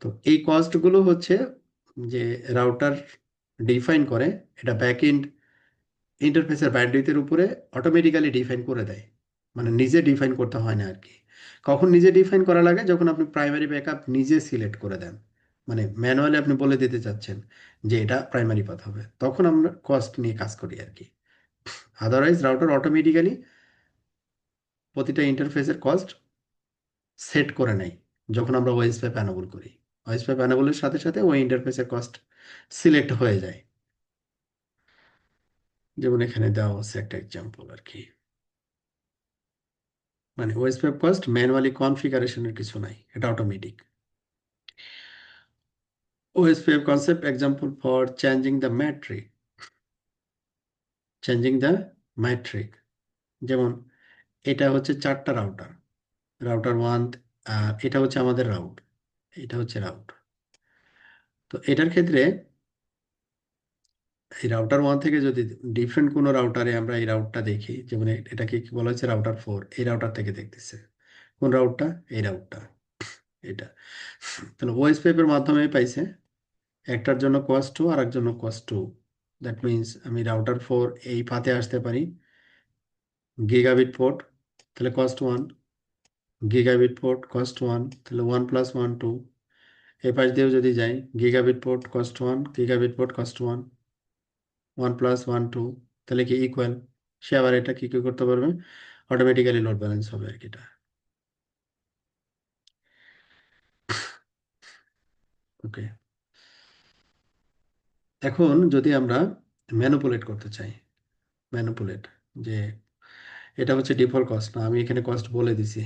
S1: তো এই কস্টগুলো হচ্ছে যে রাউটার ডিফাইন করে, এটা ব্যাক এন্ড ইন্টারফেসের ব্যান্ডউইথের উপরে অটোমেটিক্যালি ডিফাইন করে দেয়, মানে নিজে ডিফাইন করতে হয় না আর কি। কখন নিজে ডিফাইন করা লাগে? যখন আপনি প্রাইমারি ব্যাকআপ নিজে সিলেক্ট করে দেন, মানে ম্যানুয়ালি আপনি বলে দিতে চাচ্ছেন যে এটা প্রাইমারি পাথ হবে, তখন আমরা কস্ট নিয়ে কাজ করি আর কি। আদারওয়াইজ রাউটার অটোমেটিক্যালি প্রতিটা ইন্টারফেসের কস্ট সেট করে নেয় যখন আমরা ওএস প্যাপ অ্যানেবল করি। ওএস প্যাপ অ্যানেবলের সাথে সাথে ওই ইন্টারফেসের কস্ট সিলেক্ট হয়ে যায়। যেমন এখানে দেওয়া হচ্ছে একটা এক্সাম্পল আর কি, মানে ওএস প্যাপ কস্ট ম্যানুয়ালি কনফিগারেশনের কিছু নাই, এটা automatic. OSPF concept example for changing the metric. Changing the metric, যেমন এটা হচ্ছে 4টা রাউটার, রাউটার 1, এটা হচ্ছে আমাদের রাউট, এটা হচ্ছে রাউট। তো এটার ক্ষেত্রে এই রাউটার 1 থেকে যদি ডিফারেন্ট কোনো রাউটারে আমরা এই রাউটটা দেখি, যেমন এটাকে কি বলা হচ্ছে রাউটার 4, এই রাউটার থেকে দেখতেছে কোন রাউটটা? এই রাউটটা, এটা। তাহলে OSPF এর মাধ্যমে পাইছে একটার জন্য কস্ট 2 আর একটার জন্য কস্ট 2। দ্যাট মিনস আমি রাউটার 4 এই পাতে আসতে পারি গিগাবিট পোর্ট, তাহলে কস্ট 1, গিগাবিট পোর্ট কস্ট 1, তাহলে 1 + 1 2। এই পাশ দিয়েও যদি যাই gigabit port cost 1, gigabit port cost 1, 1 + 1 2, তাহলে কি ইকুয়াল? সে আবার এটা কি করতে পারবে? অটোমেটিক্যালি লোড ব্যালেন্স হবে আর কি এটা। ওকে, এখন যদি আমরা ম্যানুপুলেট করতে চাই, ম্যানুপুলেট, যে এটা হচ্ছে ডিফল্ট কস্ট না, আমি এখানে কস্ট বলে দিছি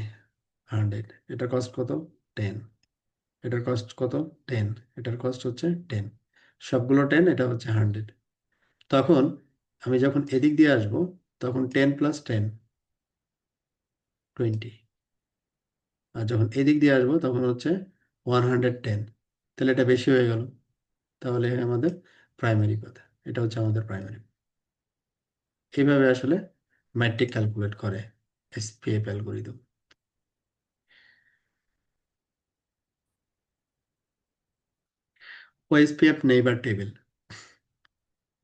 S1: 100, এটার কস্ট কত? 10, এটার কস্ট কত? 10, এটার কস্ট হচ্ছে 10, সবগুলো 10, এটা হচ্ছে 100। তখন আমি যখন এদিক দিয়ে আসব, তখন 10 + 10 20, আর যখন এদিক দিয়ে আসবো তখন হচ্ছে 110, তাহলে এটা বেশি হয়ে গেল, তাহলে আমাদের প্রাইমারি কথা, এটা হচ্ছে আমাদের প্রাইমারি। এইভাবে আসলে ম্যাট্রিক ক্যালকুলেট করে SPF algorithm. OSPF neighbour table.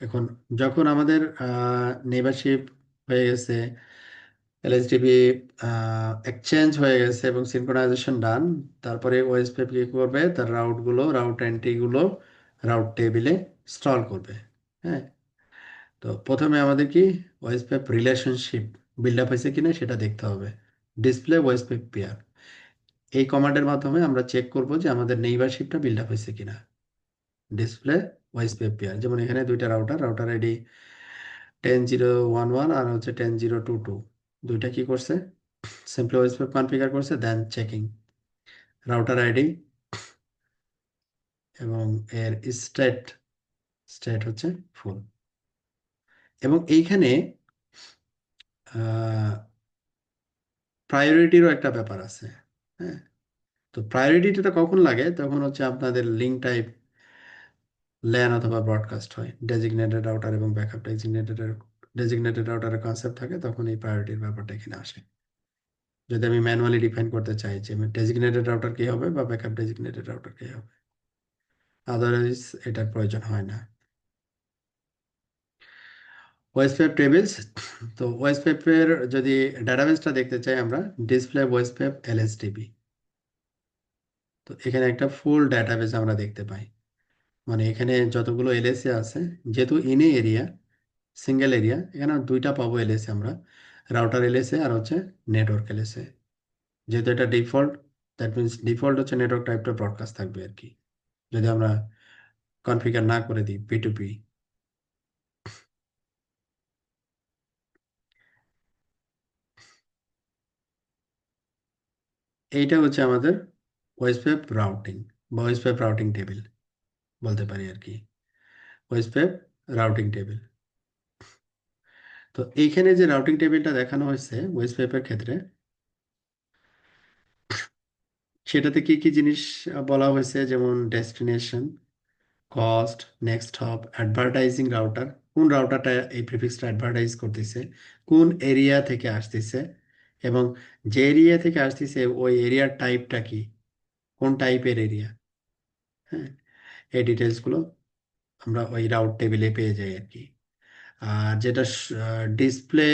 S1: এখন যখন আমাদের নেইবারশিপ হয়ে গেছে, এলএসডিবি এক্সচেঞ্জ হয়ে গেছে এবং সিনক্রোনাইজেশন ডান, তারপরে ওএসপিএফ কি করবে? তার রাউট এন্ট্রিগুলো রাউট টেবিলে স্টল করবে। হ্যাঁ, তো প্রথমে আমাদের কি ওএসপিএফ রিলেশনশিপ বিল্ড আপ হয়েছে কিনা সেটা দেখতে হবে। ডিসপ্লে ওএসপিএফ পেয়ার, এই কমান্ডের মাধ্যমে আমরা চেক করব যে আমাদের নেইবারশিপটা বিল্ড আপ হয়েছে কিনা। ডিসপ্লে ওএসপিএফ পেয়ার, যেমন এখানে দুইটা রাউটার আইডি 10.0.1.1 আর হচ্ছে 10.0.2.2, দুইটা কি করছে? সিম্পলি ওএসপিএফ কনফিগার করছে, দেন চেকিং রাউটার আইডি এবং এর স্টেট হচ্ছে ফুল। এবং এইখানে প্রায়োরিটিরও একটা ব্যাপার আছে। হ্যাঁ, তো প্রায়োরিটিটা কখন লাগে? তখন হচ্ছে আপনাদের লিঙ্ক টাইপ ল্যান অথবা ব্রডকাস্ট হয়, ডেজিগনেটেড রাউটার এবং ব্যাকআপ ডেজিগনেটেড রাউটারের কনসেপ্ট থাকে, তখন এই প্রায়োরিটির ব্যাপারটা এখানে আসে। যদি আমি ম্যানুয়ালি ডিফাইন করতে চাই যে ডেজিগনেটেড রাউটার কি হবে বা ব্যাকআপ ডেজিগনেটেড রাউটার কি হবে, আদারওয়াইজ এটার প্রয়োজন হয় না। ওয়েসপ্যাপ টেবিলস, তো ওয়েসপ্যাপের যদি ডাটাবেসটা দেখতে চাই আমরা, ডিসপ্লে ওয়েসপ্যাপ এলএসডিবি, তো এখানে একটা ফুল ডাটাবেস আমরা দেখতে পাই। মানে এখানে যতগুলো এলএসএ আছে, যেহেতু ইনে এরিয়া সিঙ্গেল এরিয়া, এখানে দুইটা পাবো এলএসএ আমরা, রাউটার এলএসএ আর হচ্ছে নেটওয়ার্ক এলএসএ। যেহেতু এটা ডিফল্ট, দ্যাট মিনস ডিফল্ট হচ্ছে নেটওয়ার্ক টাইপটা ব্রডকাস্ট থাকবে আর কি, যদি আমরা কনফিগার না করে দিই P2P। এইটা হচ্ছে আমাদের ওয়েসপেপ রাউটিং বা ওয়েসপেপ রাউটিং টেবিল বলতে পারি আর কি, ওয়েসপেপ রাউটিং টেবিল। তো এইখানে যে রাউটিং টেবিলটা দেখানো হয়েছে ওয়েসপেপের ক্ষেত্রে, সেটাতে কি কি জিনিস বলা হয়েছে, যেমন destination, cost, next hop, advertising router, কোন রাউটারটা এই প্রিফিক্সটা অ্যাডভার্টাইজ করতেছে, কোন এরিয়া থেকে আসতেছে, এবং যে এরিয়া থেকে আসতেছে ওই এরিয়ার টাইপটা কি, কোন টাইপের এরিয়া। হ্যাঁ, এই ডিটেলসগুলো আমরা ওই রাউট টেবিলে পেয়ে যাই আর কি। আর যেটা ডিসপ্লে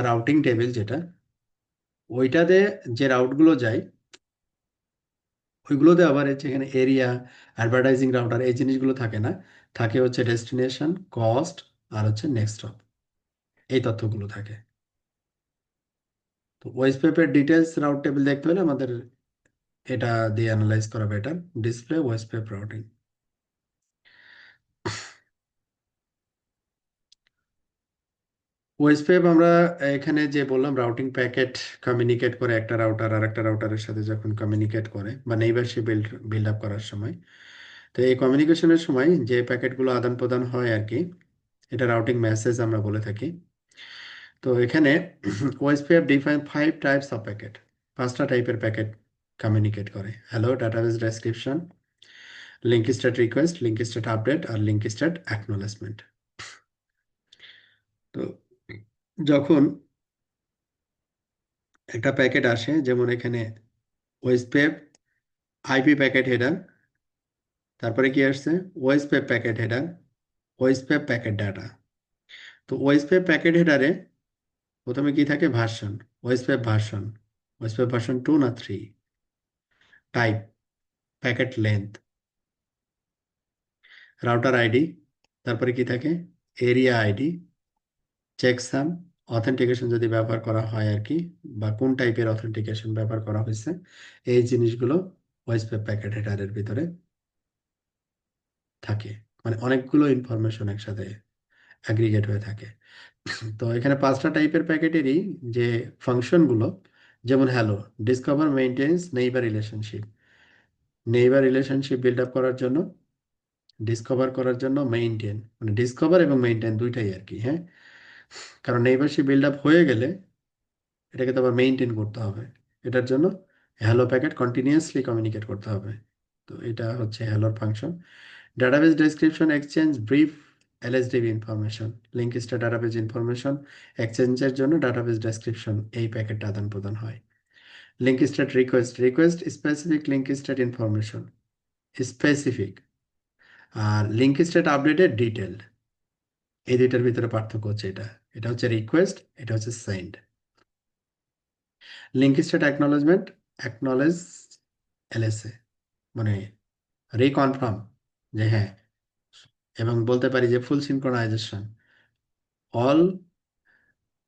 S1: রাউটিং টেবিল, যেটা ওইটাতে যে রাউটগুলো যায় ওইগুলোতে আবার হচ্ছে এখানে এরিয়া, অ্যাডভার্টাইজিং রাউটার এই জিনিসগুলো থাকে না, থাকে হচ্ছে ডেস্টিনেশন, কস্ট আর হচ্ছে নেক্সট হপ, এই তথ্যগুলো থাকে। তো ওয়েসপেপের ডিটেলস রাউট টেবিল দেখতে হলে আমাদের এটা দিয়ে অ্যানালাইজ করা বেটার, ডিসপ্লে ওয়েসপেপ রাউটিং। ওয়েসপেপ আমরা এখানে যে বললাম রাউটিং প্যাকেট কমিউনিকেট করে একটা রাউটার আর একটা রাউটারের সাথে যখন কমিউনিকেট করে বা নেইবারশিপ বিল্ড আপ করার সময়, তো এই কমিউনিকেশনের সময় যে প্যাকেটগুলো আদান প্রদান হয় আর কি, এটা রাউটিং মেসেজ আমরা বলে থাকি। তো এখানে OSPF define 5 types of packet, 5টা টাইপের প্যাকেট কমিউনিকেট করে: hello, database description, link state request, link state update আর লিঙ্ক স্টেট অ্যাকনলেজমেন্ট। তো যখন একটা প্যাকেট আসে, যেমন এখানে ওয়েসপেপ আইপি প্যাকেট হেডার, তারপরে কি আসছে ওয়েসপেপ প্যাকেট হেডার, ওয়েসপেপ প্যাকেট ডাটা। তো ওয়েসপেপ প্যাকেট হেডারে প্রথমে কি থাকে, ভার্সন, ওয়েসপেপ ভার্সন, ওয়েসপেপ ভার্সন 2 না 3, type, packet length, router ID, তারপরে কি থাকে এরিয়া আইডি, চেকসাম, অথেন্টিকেশন যদি ব্যবহার করা হয় আর কি, বা কোন টাইপের অথেন্টিকেশন ব্যবহার করা হয়েছে, এই জিনিসগুলো ওয়েসপেপ প্যাকেট হেডারের ভিতরে থাকে। মানে অনেকগুলো ইনফরমেশন একসাথে অ্যাগ্রিগেট হয়ে থাকে। তো এখানে 5টা টাইপের প্যাকেটেরই যে ফাংশনগুলো, যেমন hello, discover, maintenance, neighbour relationship, neighbour relationship build up করার জন্য, ডিসকভার করার জন্য মেইনটেন, মানে ডিসকভার এবং মেইনটেন দুইটাই আর কি। হ্যাঁ, কারণ নেইবারশিপ বিল্ড আপ হয়ে গেলে এটাকে তো আবার মেইনটেন করতে হবে, এটার জন্য হ্যালো প্যাকেট কন্টিনিউয়াসলি কমিউনিকেট করতে হবে। তো এটা হচ্ছে হ্যালোর function. Database description, exchange brief, LSDB information, link state database information, এক্সচেঞ্জের জন্য ডাটাবেস ডেসক্রিপশন এই প্যাকেটটা আদান প্রদান হয়। Link state request, request specific link state information, specific. আর লিঙ্ক স্টেট আপডেটেড ডিটেলড, এই দুইটার ভিতরে পার্থক্য হচ্ছে এটা, এটা হচ্ছে রিকোয়েস্ট, এটা হচ্ছে send. Link state acknowledgement, acknowledge LSA, মানে রিকনফার্ম যে হ্যাঁ, এবং বলতে পারি যে ফুল সিনক্রোনাইজেশন, অল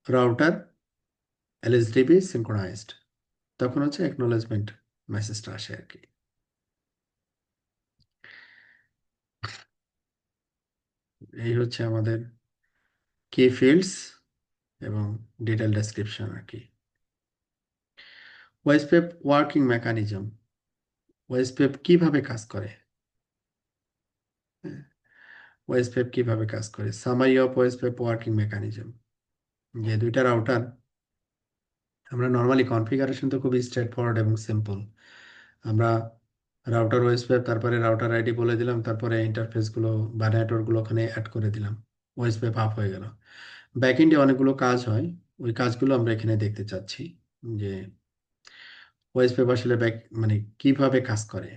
S1: রাউটার এলএসডিবি সিনক্রোনাইজড, তখন হচ্ছে অ্যাকনলেজমেন্ট মেসেজটা আসে আর কি। এই হচ্ছে আমাদের কি ফিল্ডস এবং ডিটেল ডেসক্রিপশন আর কি। ওয়েসপেপ ওয়ার্কিং মেকানিজম, ওয়েসপেপ কিভাবে কাজ করে, ওয়েসপেপ কিভাবে কাজ করে, সামারি অফ ওয়েসপেপ ওয়ার্কিং মেকানিজম। যে দুইটা রাউটার, আমরা নর্মালি কনফিগারেশন তো খুবই স্ট্রেট ফরওয়ার্ড এবং সিম্পল। আমরা রাউটার ওয়েসপেপ, তারপরে রাউটার আইডি বলে দিলাম, তারপরে ইন্টারফেসগুলো বা নেটওয়ার্কগুলো ওখানে অ্যাড করে দিলাম, ওয়েসপেপ আপ হয়ে গেল। ব্যাকএন্ডে অনেকগুলো কাজ হয়, ওই কাজগুলো আমরা এখানে দেখতে চাচ্ছি, যে ওয়েসপেপ আসলে ব্যাক মানে কিভাবে কাজ করে।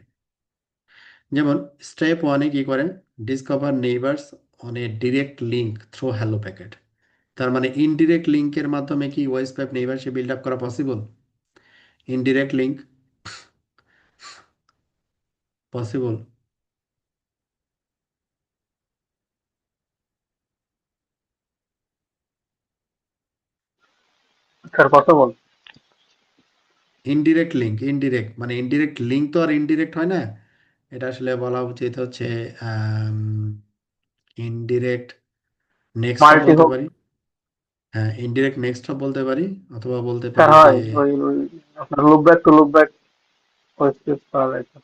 S1: যেমন স্টেপ 1-এ কি করে, discover neighbours on a direct link through hello packet. তার মানে ইনডিরেক্ট লিঙ্কের মাধ্যমে কি ওয়েসপেপ নেইবারশিপ বিল্ড আপ করা possible? Indirect link possible.
S5: Sir possible?
S1: Indirect link, indirect মানে ইনডিরেক্ট লিঙ্ক তো আর ইনডিরেক্ট হয় না, এটা আসলে বলা উচিত হচ্ছে ইনডিরেক্ট নেক্সটও
S5: মাল্টি
S1: বলতে
S5: হোক
S1: পারি। হ্যাঁ, ইনডিরেক্ট নেক্সটও বলতে পারি, অথবা বলতে
S5: স্যার,
S1: পারি যে
S5: হয় ওই আপনার loop back to loop back OSPF করা যায় sir.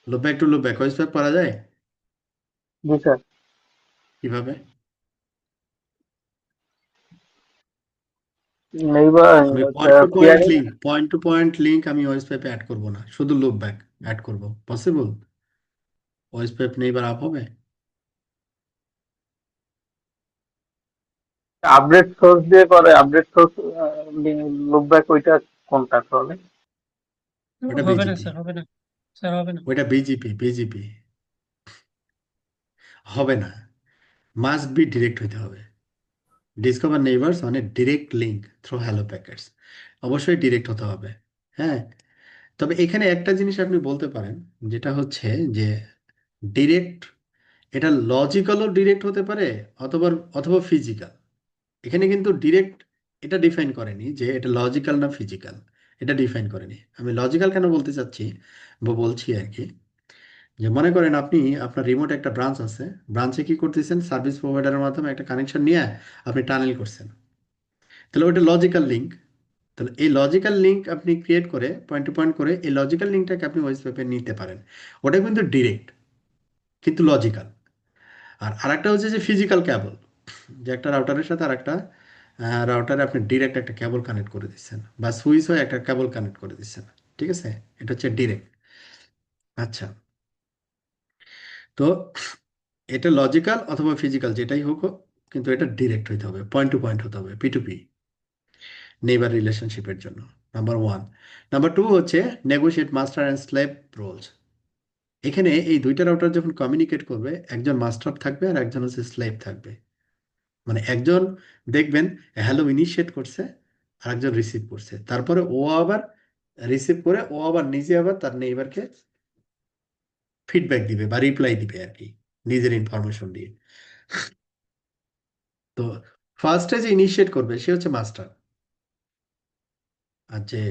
S1: Loop back to loop back OSPF করা যায়।
S5: জি স্যার।
S1: কিভাবে?
S5: নেইবার
S1: আমি
S5: peering.
S1: Point to point link আমি ওয়েস্টপ্যাপে অ্যাড করব না, শুধু লুপ ব্যাক অ্যাড করব। পসিবল? ওয়েস্টপ্যাপ নেইবার আপ হবে?
S5: আপডেট সোর্স দিয়ে করে, আপডেট সোর্স লুপ ব্যাক ওইটা কোনটা তাহলে?
S1: ওটা
S2: হবে না
S1: বিজিপি,
S2: স্যার, হবে না স্যার, হবে না।
S1: ওইটা বিজিপি হবে না, মাস্ট বি ডিরেক্ট হইতে হবে। Discover neighbours on a direct link through hello packets, অবশ্যই ডিরেক্ট হতে হবে। হ্যাঁ, তবে এখানে একটা জিনিস আপনি বলতে পারেন, যেটা হচ্ছে যে ডিরেক্ট, এটা লজিক্যালও ডিরেক্ট হতে পারে, অথবা অথবা ফিজিক্যাল। এখানে কিন্তু ডিরেক্ট এটা ডিফাইন করেনি যে এটা লজিক্যাল না ফিজিক্যাল, এটা ডিফাইন করেনি। আমি লজিক্যাল কেন বলতে চাচ্ছি বা বলছি আর কি, যে মনে করেন আপনি আপনার রিমোট একটা ব্রাঞ্চ আছে, ব্রাঞ্চে কি করতেছেন, সার্ভিস প্রোভাইডারের মাধ্যমে একটা কানেকশন নিয়ে আপনি টানেল করছেন, তাহলে ওটা লজিক্যাল লিঙ্ক। তাহলে এই লজিক্যাল লিঙ্ক আপনি ক্রিয়েট করে পয়েন্ট টু পয়েন্ট করে এই লজিক্যাল লিঙ্কটাকে আপনি ওয়েব পেপে নিতে পারেন, ওটা কিন্তু ডিরেক্ট কিন্তু লজিক্যাল। আর আরেকটা হচ্ছে যে ফিজিক্যাল ক্যাবল, যে একটা রাউটারের সাথে আরেকটা রাউটারে আপনি ডিরেক্ট একটা কেবল কানেক্ট করে দিচ্ছেন, বা সুইচ হয়ে একটা কেবল কানেক্ট করে দিচ্ছেন। ঠিক আছে, এটা হচ্ছে ডিরেক্ট। আচ্ছা, তো এটা লজিক্যাল অথবা ফিজিক্যাল যেটাই হোক, কিন্তু এটা ডিরেক্ট হইতে হবে, পয়েন্ট টু পয়েন্ট হতে হবে, পি টু পি নেইবার রিলেশনশিপের জন্য। Number one. নাম্বার টু হচ্ছে negotiate master and slave roles. এখানে এই দুইটা রাউটার যখন কমিউনিকেট করবে, একজন মাস্টার থাকবে আর একজন হচ্ছে স্লেভ থাকবে। মানে একজন দেখবেন হ্যালো ইনিশিয়েট করছে, আর একজন রিসিভ করছে, তারপরে ও আবার রিসিভ করে ও আবার নিজে আবার তার নেইবারকে ফিডব্যাক দিবে বা রিপ্লাই দিবে আর কি, নিজের ইনফরমেশন দিয়ে। তো ফার্স্টে যে ইনিশিয়েট করবে সে হচ্ছে মাস্টার, আর যে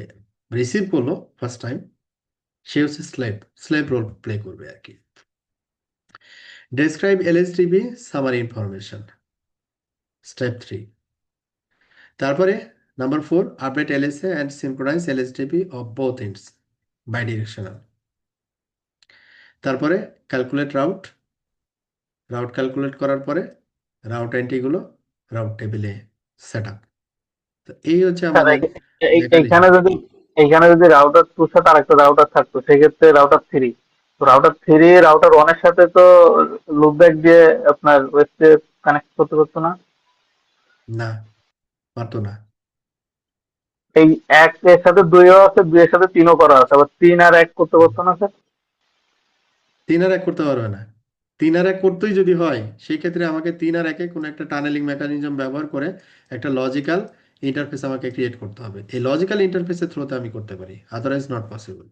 S1: রিসিভ করলো ফার্স্ট টাইম সে হচ্ছে স্লেভ, স্লেভ রোল প্লে করবে আর কি। Describe LSDB summary information, step 3। তারপরে number 4, update LSA and synchronise LSDB of both ends bidirectional. তারপরে ক্যালকুলেট রাউট, রাউট ক্যালকুলেট করার পরে রাউট এন্ট্রিগুলো রাউট টেবিলে সেট আপ। তো এই হচ্ছে
S5: স্যার
S1: আমাদের মেকানিজম।
S5: এইখানে যদি রাউটার টুর সাথে আরেকটা রাউটার থাকতো, সেক্ষেত্রে রাউটার থ্রি, তো রাউটার থ্রি রাউটার ওয়ানের সাথে তো লুপ ব্যাক দিয়ে আপনার ওয়েস্টে কানেক্ট করতে পারতো না?
S1: না, পারতো না।
S5: এই এক এর সাথে দুইও আছে, দুইয়ের সাথে তিনও করা আছে, আবার তিন আর এক করতে পারতো না স্যার?
S1: 3 আর 1 করতে পারবে না। 3 আর 1 করতেই যদি হয়, সেই ক্ষেত্রে আমাকে 3 আর 1-এ কোনো একটা টানেলিং মেকানিজম ব্যবহার করে একটা লজিক্যাল ইন্টারফেস আমাকে ক্রিয়েট করতে হবে। এই লজিক্যাল ইন্টারফেসের থ্রুতে আমি করতে পারি, আদারওয়াইজ নট পসিবল।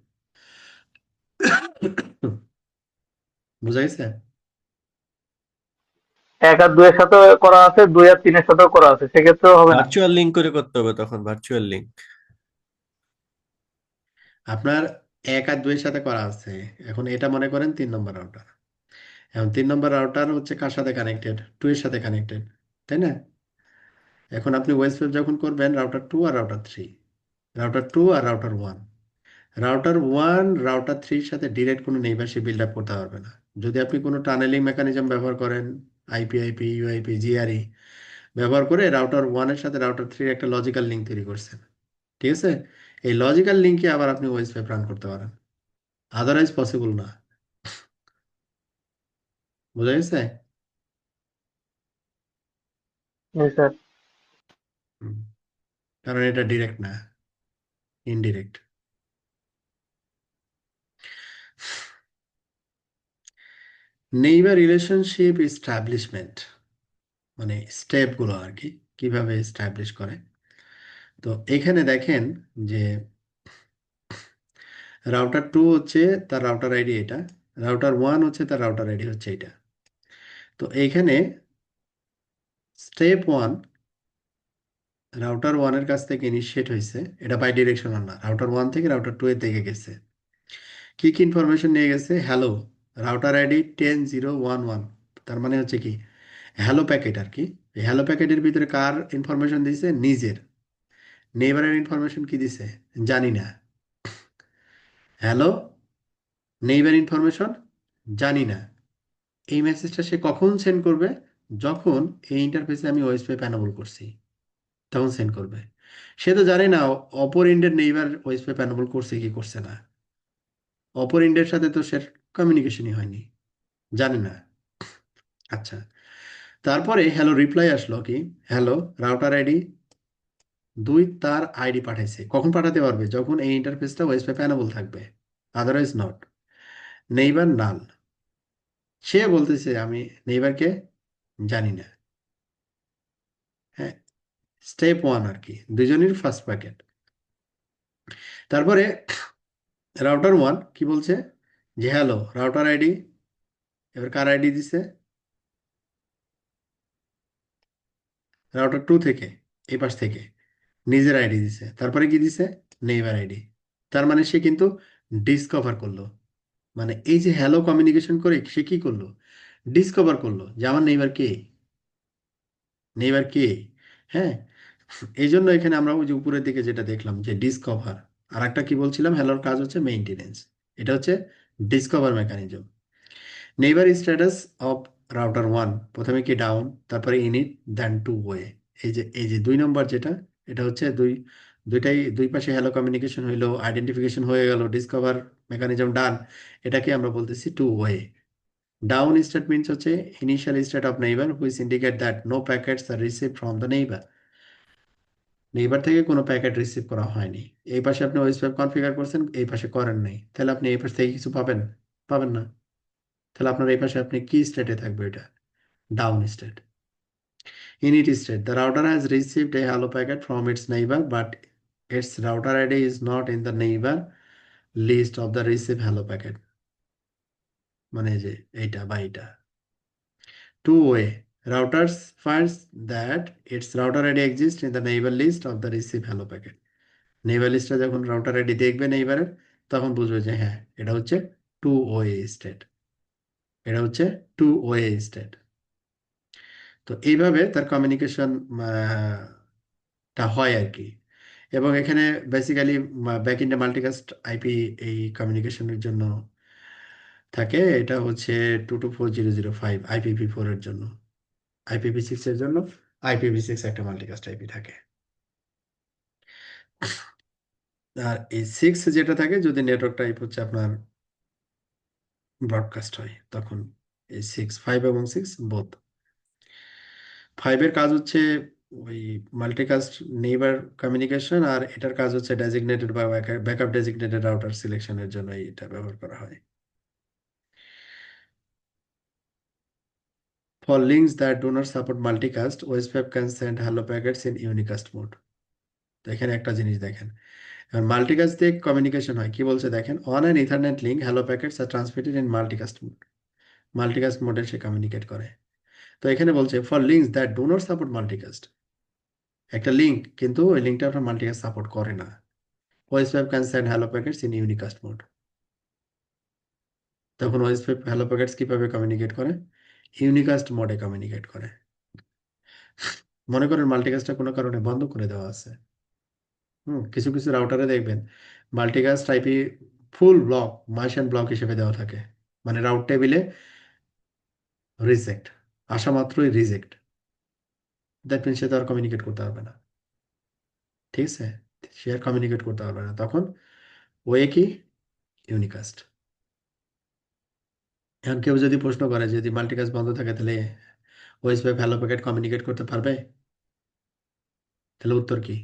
S1: বুঝা গেছে?
S5: এক আর দুইয়ের সাথে করা আছে, দুই আর তিনের সাথেও করা আছে, সেক্ষেত্রেও হবে না?
S4: ভার্চুয়াল লিঙ্ক করে করতে হবে তখন, ভার্চুয়াল লিঙ্ক।
S1: আপনার 1 আর 2-এর সাথে করা আছে, এখন এটা মনে করেন 3 নম্বর রাউটার। এখন 3 নম্বর রাউটার হচ্ছে কার সাথে কানেক্টেড, 2 এর সাথে কানেক্টেড, তাই না? এখন আপনি ওয়েব যখন করবেন রাউটার 2 আর রাউটার 3, রাউটার 2 আর রাউটার 1, রাউটার 1 রাউটার 3-র সাথে ডিরেক্ট কোনো নেইবারশিপ বিল্ড আপ করতে পারবে না। যদি আপনি কোনো টানেলিং মেকানিজম ব্যবহার করেন, আইপি, ইউআইপি, জিআরই ব্যবহার করে রাউটার 1-এর সাথে রাউটার 3-র একটা লজিক্যাল লিঙ্ক তৈরি করছেন, ঠিক আছে? এই লজিক্যাল লিঙ্কে আবার আপনি ওয়েব রান করতে পারেন, আদারওয়াইজ পসিবল না। বোঝা গেছে?
S5: জি স্যার।
S1: হুম, কারণ এটা ডিরেক্ট না, ইনডিরেক্ট। নেইবার রিলেশনশিপ এস্টাবলিশমেন্ট মানে স্টেপগুলো আর কি, কিভাবে এস্টাবলিশ করে। তো এখানে দেখেন যে রাউটার 2 হচ্ছে তার রাউটার আইডি এটা, রাউটার 1 হচ্ছে তার রাউটার আইডি হচ্ছে এটা। তো এইখানে স্টেপ 1 রাউটার 1 এর কাছ থেকে ইনিশিয়েট হয়েছে, এটা বাই ডিরেকশনাল না, রাউটার 1 থেকে রাউটার 2 এর দিকে গেছে। কি কি ইনফরমেশন নিয়ে গেছে? হ্যালো, রাউটার আইডি 10011, তার মানে হচ্ছে কি হ্যালো প্যাকেট আর কি। এই হ্যালো প্যাকেটের ভিতরে কার ইনফরমেশন দিয়েছে? নিজের। নেইবারের ইনফরমেশন কি দিছে? জানি না। হ্যালো, নেইবার ইনফরমেশন জানি না। এই মেসেজটা সে কখন সেন্ড করবে? যখন এই ইন্টারফেসে আমি ওএসপিএফ এনাবল করছি, তখন সেন্ড করবে। সে তো জানে না অপর এন্ডের নেইবার ওএসপিএফ এনাবল করছে কি করছে না। অপর এন্ডের সাথে তো সে কমিউনিকেশনই হয়নি, জানে না। আচ্ছা, তারপরে হ্যালো রিপ্লাই আসলো কি, হ্যালো রাউটার আইডি 2 তার আইডি পাঠাইছে। কখন পাঠাতে পারবে? যখন এই ইন্টারফেসটা ওএসপিএফ এনাবল থাকবে, আদারওয়াইজ নট। নেইবার নাল, সে বলতেছে আমি নেইবারকে জানি না। হ্যাঁ, স্টেপ 1 আর কি, দুজনের ফার্স্ট প্যাকেট। তারপরে রাউটার 1 কি বলছে যে হ্যালো রাউটার আইডি, এবার কার আইডি দিছে? রাউটার 2 থেকে, এই পাশ থেকে নিজের আইডি দিছে। তারপরে কি দিছে? Neighbour ID. তার মানে সে কিন্তু ডিসকভার করলো, মানে এই যে হ্যালো কমিউনিকেশন করে সে কি করলো? ডিসকভার করলো যে আমার নেইবার কে, নেইবার কে। হ্যাঁ, এই জন্য এখানে আমরা ওই যে উপরের দিকে যেটা দেখলাম যে ডিসকভার, আর একটা কি বলছিলাম, হ্যালোর কাজ হচ্ছে মেইনটেনেন্স, এটা হচ্ছে discover mechanism. Neighbour status of router 1 প্রথমে কি ডাউন, তারপরে ইনিট, দেন টু ওয়ে। এই যে 2 নম্বর যেটা, এটা হচ্ছে দুইটাই দুই পাশে হ্যালো কমিউনিকেশন হইলো, আইডেন্টিফিকেশন হয়ে গেল, ডিসকভার মেকানিজম ডান, এটাকে আমরা বলতেছি two way. Down state means হচ্ছে initial state of neighbour which indicate that no packets are received from the neighbour. Neighbour থেকে কোনো প্যাকেট রিসিভ করা হয়নি। এই পাশে আপনি ওয়েবসাইট কনফিগার করছেন, এই পাশে করেন নাই, তাহলে আপনি এই পাশ থেকে কিছু পাবেন? পাবেন না। তাহলে আপনার এই পাশে আপনি কি স্টেটে থাকবে? এটা down state. Init state, the router has received a hello packet from its neighbor, but its router ID is not in the neighbor list of the receive hello packet, মানে যে এইটা বা এইটা। Two way, routers finds that its router ID exists in the neighbor list of the receive hello packet. Neighbour লিস্টে যখন router ID দেখবে নেইবারের, তখন বুঝবে যে হ্যাঁ এটা হচ্ছে টু ওয়ে স্টেট, এটা হচ্ছে টু ওয়ে স্টেট। তো এইভাবে তার কমিউনিকেশন টা হয় আর কি। এবং এখানে বেসিক্যালি ব্যাক ইন্ডে মাল্টিকাস্ট আইপি এই কমিউনিকেশনের জন্য থাকে। এটা হচ্ছে 224.0.0.5 IPv4 এর জন্য, IPv6 এর জন্য IPv6 একটা মাল্টিকাস্ট আইপি থাকে। আর এই 6 যেটা থাকে যদি নেটওয়ার্ক টাইপ হচ্ছে আপনার ব্রডকাস্ট হয়, তখন এই 5 এবং 6 বোথ। 5 এর কাজ হচ্ছে ওই মাল্টিকাস্ট নেইবার কমিউনিকেশন, আর এটার কাজ হচ্ছে ডেজিগনেটেড বা ব্যাকআপ ডেজিগনেটেড রাউটার সিলেকশনের জন্য এটা ব্যবহার করা হয়। For links that do not support multicast, OSPF can send hello packets in unicast mode. তো এখানে একটা জিনিস দেখেন, মাল্টিকাস্ট দিয়ে কমিউনিকেশন হয় কি বলছে দেখেন, on an ethernet link hello packets are transmitted in multicast mode. Multicast মোডে সে কমিউনিকেট করে। তো এখানে বলছে for links that do not support multicast, একটা লিঙ্ক কিন্তু ওই লিঙ্কটা আপনার মাল্টিকাস্ট সাপোর্ট করে না, OSPF can send hello packets in unicast mode। তখন OSPF hello packets কিভাবে কমিউনিকেট করে? ইউনিকাস্ট মোডে কমিউনিকেট করে। মনে করেন মাল্টিকাস্টটা কোনো কারণে বন্ধ করে দেওয়া আছে, কিছু কিছু রাউটারে দেখবেন মাল্টিকাস্ট আইপি ফুল ব্লক, মার্শিয়ান ব্লক হিসেবে দেওয়া থাকে, মানে রাউট টেবিলে রিজেক্ট, আসা মাত্রই রিজেক্ট। দ্যাট মিনস সে তো আর কমিউনিকেট করতে পারবে না, ঠিক আছে? সে আর কমিউনিকেট করতে পারবে না, তখন ওয়ে কি? ইউনিকাস্ট। এখন কেউ যদি প্রশ্ন করে যদি মাল্টিকাস্ট বন্ধ থাকে তাহলে ওএসপিএফ হ্যালো প্যাকেট কমিউনিকেট করতে পারবে? তাহলে উত্তর কি?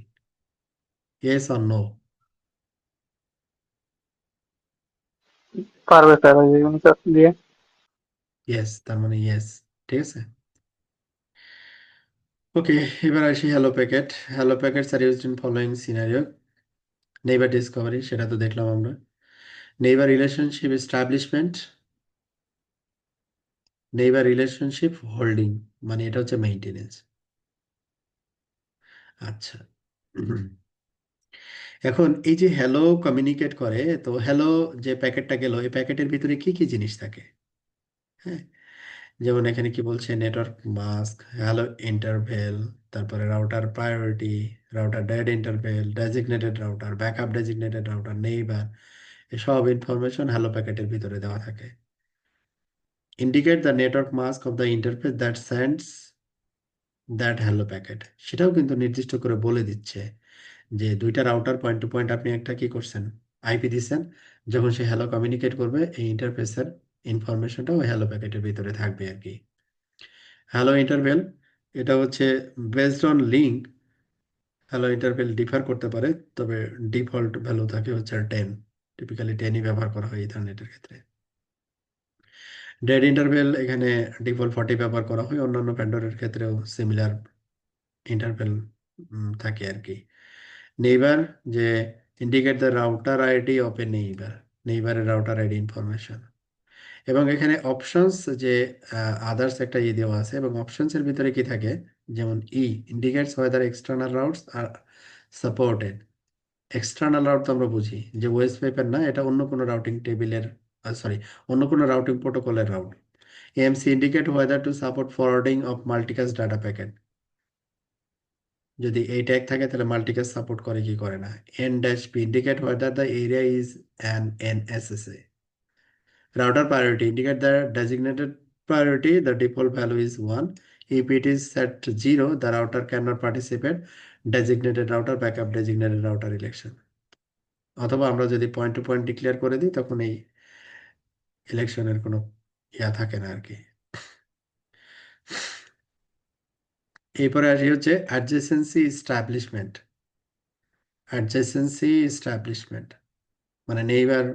S1: Yes or no?
S5: পারবে স্যার ওই ইউনিকাস্ট দিয়ে।
S1: ইয়েস, তার মানে ইয়েস, ঠিক আছে। ওকে, এবার আসি hello packet. Hello packets are used in following scenario. Neighbour discovery, সেটা তো দেখলাম আমরা। Neighbour relationship establishment, neighbour relationship holding, মানে এটা হচ্ছে মেইনটেনেন্স। আচ্ছা, এখন এই যে হ্যালো কমিউনিকেট করে, তো হ্যালো যে প্যাকেটটা গেল, এই প্যাকেটের ভিতরে কি কি জিনিস থাকে? হ্যাঁ, যেমন এখানে কি বলছে, নেটওয়ার্ক মাস্ক, হ্যালো ইন্টারভেল, তারপরে router priority, router dead interval, designated router, backup designated router, neighbour, এসব ইনফরমেশন হ্যালো প্যাকেটের ভিতরে দেওয়া থাকে। Indicate the network mask of the interface that sends that hello packet, সেটাও কিন্তু নির্দিষ্ট করে বলে দিচ্ছে যে দুইটা রাউটার পয়েন্ট টু পয়েন্ট আপনি একটা কি করছেন, আইপি দিচ্ছেন, যখন সে হ্যালো কমিউনিকেট করবে এই ইন্টারফেসের ইনফরমেশনটাও হ্যালো প্যাকেটের ভিতরে থাকবে আর কি। হ্যালো ইন্টারভেল, এটা হচ্ছে based on link, hello interval differ করতে পারে, তবে ডিফল্ট ভ্যালু থাকে হচ্ছে 10, টিপিক্যালি 10ই ব্যবহার করা হয় ইথারনেটের ক্ষেত্রে। ডেড ইন্টারভেল এখানে ডিফল্ট 40 ব্যবহার করা হয়, অন্যান্য ভেন্ডরের ক্ষেত্রেও সিমিলার ইন্টারভেল থাকে আর কি। নেইবার, যে indicate the router ID of a neighbour, নেইবারের রাউটার আইডি ইনফরমেশন। এবং এখানে অপশনস, যে আদার্স একটা দেওয়া আছে, এবং অপশনস এর ভিতরে কি থাকে, যেমন ইন্ডিকেটস ওয়েদার এক্সটার্নাল রাউটস আর সাপোর্টেড। এক্সটার্নাল রাউট তো আমরা বুঝি যে ওয়েস্ট পেপার না, এটা অন্য কোনো রাউটিং টেবিলের, সরি, অন্য কোনো রাউটিং প্রোটোকলের route. AMC indicate weather to support forwarding of multicast data packet, যদি এই ট্যাগ থাকে তাহলে মাল্টিকাস্ট সাপোর্ট করে কি করে না। N-P indicate whether the area is an NSSA। Router priority indicate the designated priority, the default value is 1. If it is set to 0, the router cannot participate designated router backup designated router election। অথবা আমরা যদি point to point declare করে দিই, তখন এই ইলেকশনের কোনো থাকে না আর কি। এরপরে আসি হচ্ছে অ্যাডজেসেন্সি এস্টাবলিশমেন্ট। অ্যাডজেসেন্সি এস্টাবলিশমেন্ট মানে নেইবার,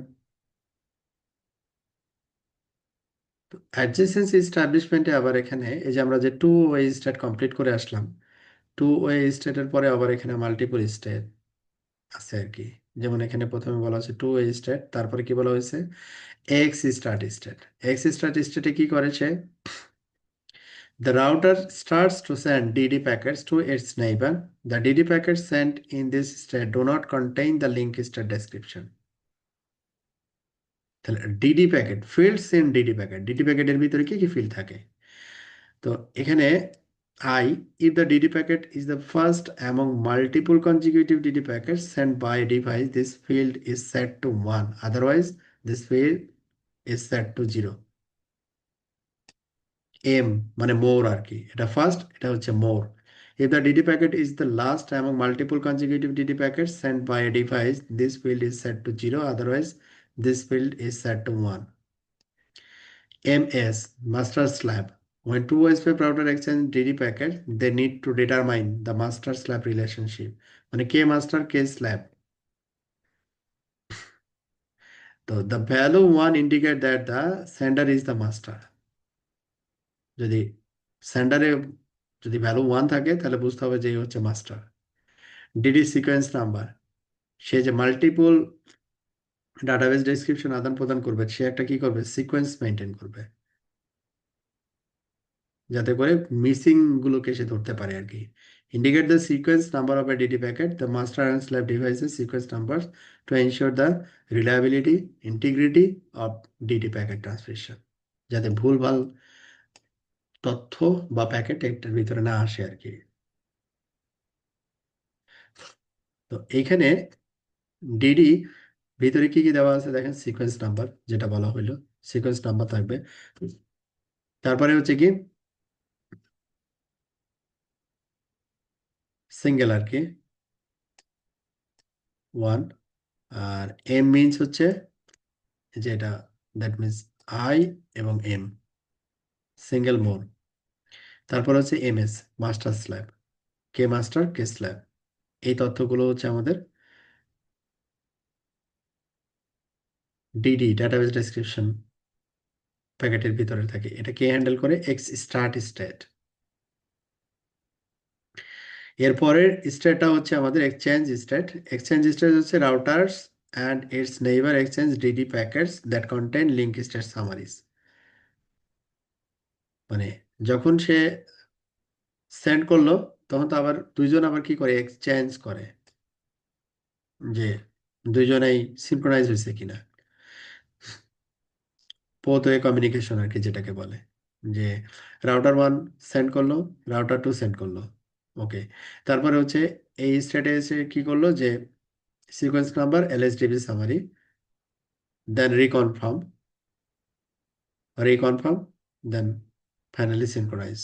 S1: অ্যাডজেসেন্সি এস্টাবলিশমেন্টে আবার এখানে এই যে আমরা যে টু ওয়ে স্টেট কমপ্লিট করে আসলাম, টু ওয়ে স্টেটের পরে আবার এখানে মাল্টিপল স্টেট আছে আর কি। যেমন এখানে প্রথমে বলা হচ্ছে টু ওয়ে স্টেট, তারপরে কি বলা হয়েছে, x start state. X start স্টেটে কি করেছে, the router starts to send DD packets to its neighbor. The DD packets sent in this state do not contain the link state description. তাহলে DD packet, fields in DD packet, DD প্যাকেটের ভিতরে কি কি field থাকে, তো এখানে I, if the DD packet is the first among multiple consecutive DD packets sent by a device, this field is set to 1. Otherwise, this field is set to 0. M মানে মোর আর কি, এটা ফার্স্ট, এটা হচ্ছে মোর। If the DD packet is the last among multiple consecutive DD packets sent by a device, this field is set to 0. Otherwise, this field is set to 1. MS, master slab. When two OSPF router exchange DD packets, they need to determine the master slab relationship. মানে কে master কে slab. তো the value 1 indicate that the sender is the master. যদি সেন্ডারে যদি value 1 থাকে তাহলে বুঝতে হবে যে এই হচ্ছে মাস্টার। ডিডি সিকোয়েন্স নাম্বার, সে যে মাল্টিপল ডাটাবেস ডেসক্রিপশন আদান প্রদান করবে, সে একটা কি করবে, সিকোয়েন্স মেনটেন করবে, যাতে করে মিসিং গুলোকে সে ধরতে পারে আর কি। Indicate the sequence number of A DD packet, the master and slab devices sequence number to ensure the reliability integrity of DD packet transmission, যাতে ভুলভাল তথ্য বা প্যাকেট এটার ভিতরে না আসে আর কি। তো এইখানে ডিডি ভিতরে কি কি দেওয়া আছে দেখেন, সিকোয়েন্স নাম্বার যেটা বলা হইলো, সিকোয়েন্স নাম্বার থাকবে। তারপরে হচ্ছে কি সিঙ্গেল আর কি 1, আর এম মিনস হচ্ছে যে এটা, দ্যাট মিনস আই এবং এম, সিঙ্গেল মোড। তারপর হচ্ছে এমএস, মাস্টার স্ল্যাব, কে মাস্টার কে স্ল্যাব। এই তথ্যগুলো হচ্ছে আমাদের ডিডি ডাটাবেস ডেসক্রিপশন প্যাকেটের ভিতরে থাকে। এটা কে হ্যান্ডেল করে, এক্স স্টার্ট স্টেট। এরপরের স্টেটটা হচ্ছে আমাদের এক্সচেঞ্জ স্টেট। এক্সচেঞ্জ স্টেট হচ্ছে routers and its neighbour exchange DD packets that contain link state summaries. মানে যখন সে সেন্ড করলো তখন তো আবার দুইজন আবার কি করে এক্সচেঞ্জ করে যে দুইজনেই সিনক্রোনাইজ হয়েছে কিনা, বোথ ওয়ে কমিউনিকেশন আর কি যেটাকে বলে, যে রাউটার 1 সেন্ড করলো, রাউটার 2 সেন্ড করলো। ওকে, তারপরে হচ্ছে এই স্টেটে এসে কি করলো যে সিকোয়েন্স নাম্বার এলএসডিবি সামারি, দেন রিকনফার্ম, দেন ফাইনালি সিনক্রোনাইজ।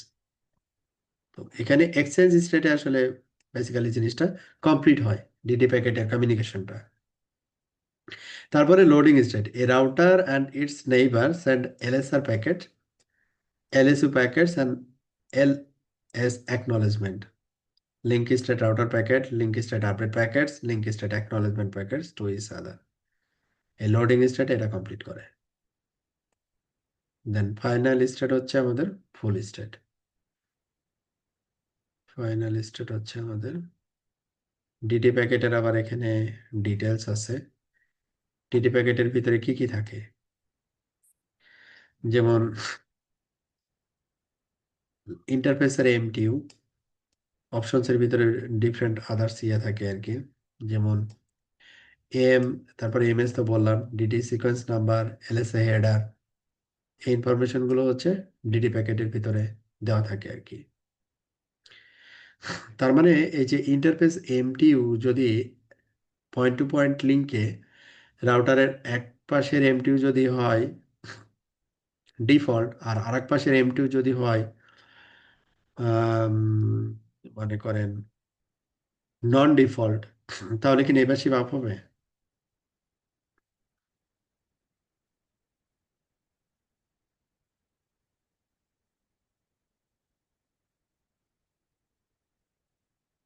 S1: তো এখানে এক্সচেঞ্জ স্টেটে আসলে বেসিক্যালি জিনিসটা কমপ্লিট হয়, ডিডি প্যাকেটের কমিউনিকেশনটা। তারপরে loading state, a router and its neighbour send LSR packet, LSU packets and LS acknowledgement. Link state router packet, link state update packets, link state acknowledgement packets to each other. এই loading state এটা complete করে। Then final state হচ্ছে আমাদের ফুল state. Final state হচ্ছে আমাদের DD প্যাকেটের, আবার এখানে ডিটেলস আছে। ডিডি প্যাকেটের ভিতরে কি কি থাকে, যেমন ইন্টারফেসের এমটিইউ, অপশনসের ভিতরে ডিফারেন্ট আদার্স ইয়ে থাকে আর কি, যেমন এম, তারপরে এমএস তো বললাম, DD sequence number, LSA header, এই ইনফরমেশন গুলো হচ্ছে ডিডি প্যাকেটের ভিতরে দেওয়া থাকে আর কি। তার মানে এই যে ইন্টারফেস এমটিইউ যদি পয়েন্ট টু পয়েন্ট লিঙ্কে রাউটারের এক পাশের এমটিইউ যদি হয় ডিফল্ট, আর আরেক পাশের এমটিইউ যদি হয় আম, মনে করেন নন ডিফল্ট, তাহলে কি নেইবারশিপ আপ হবে?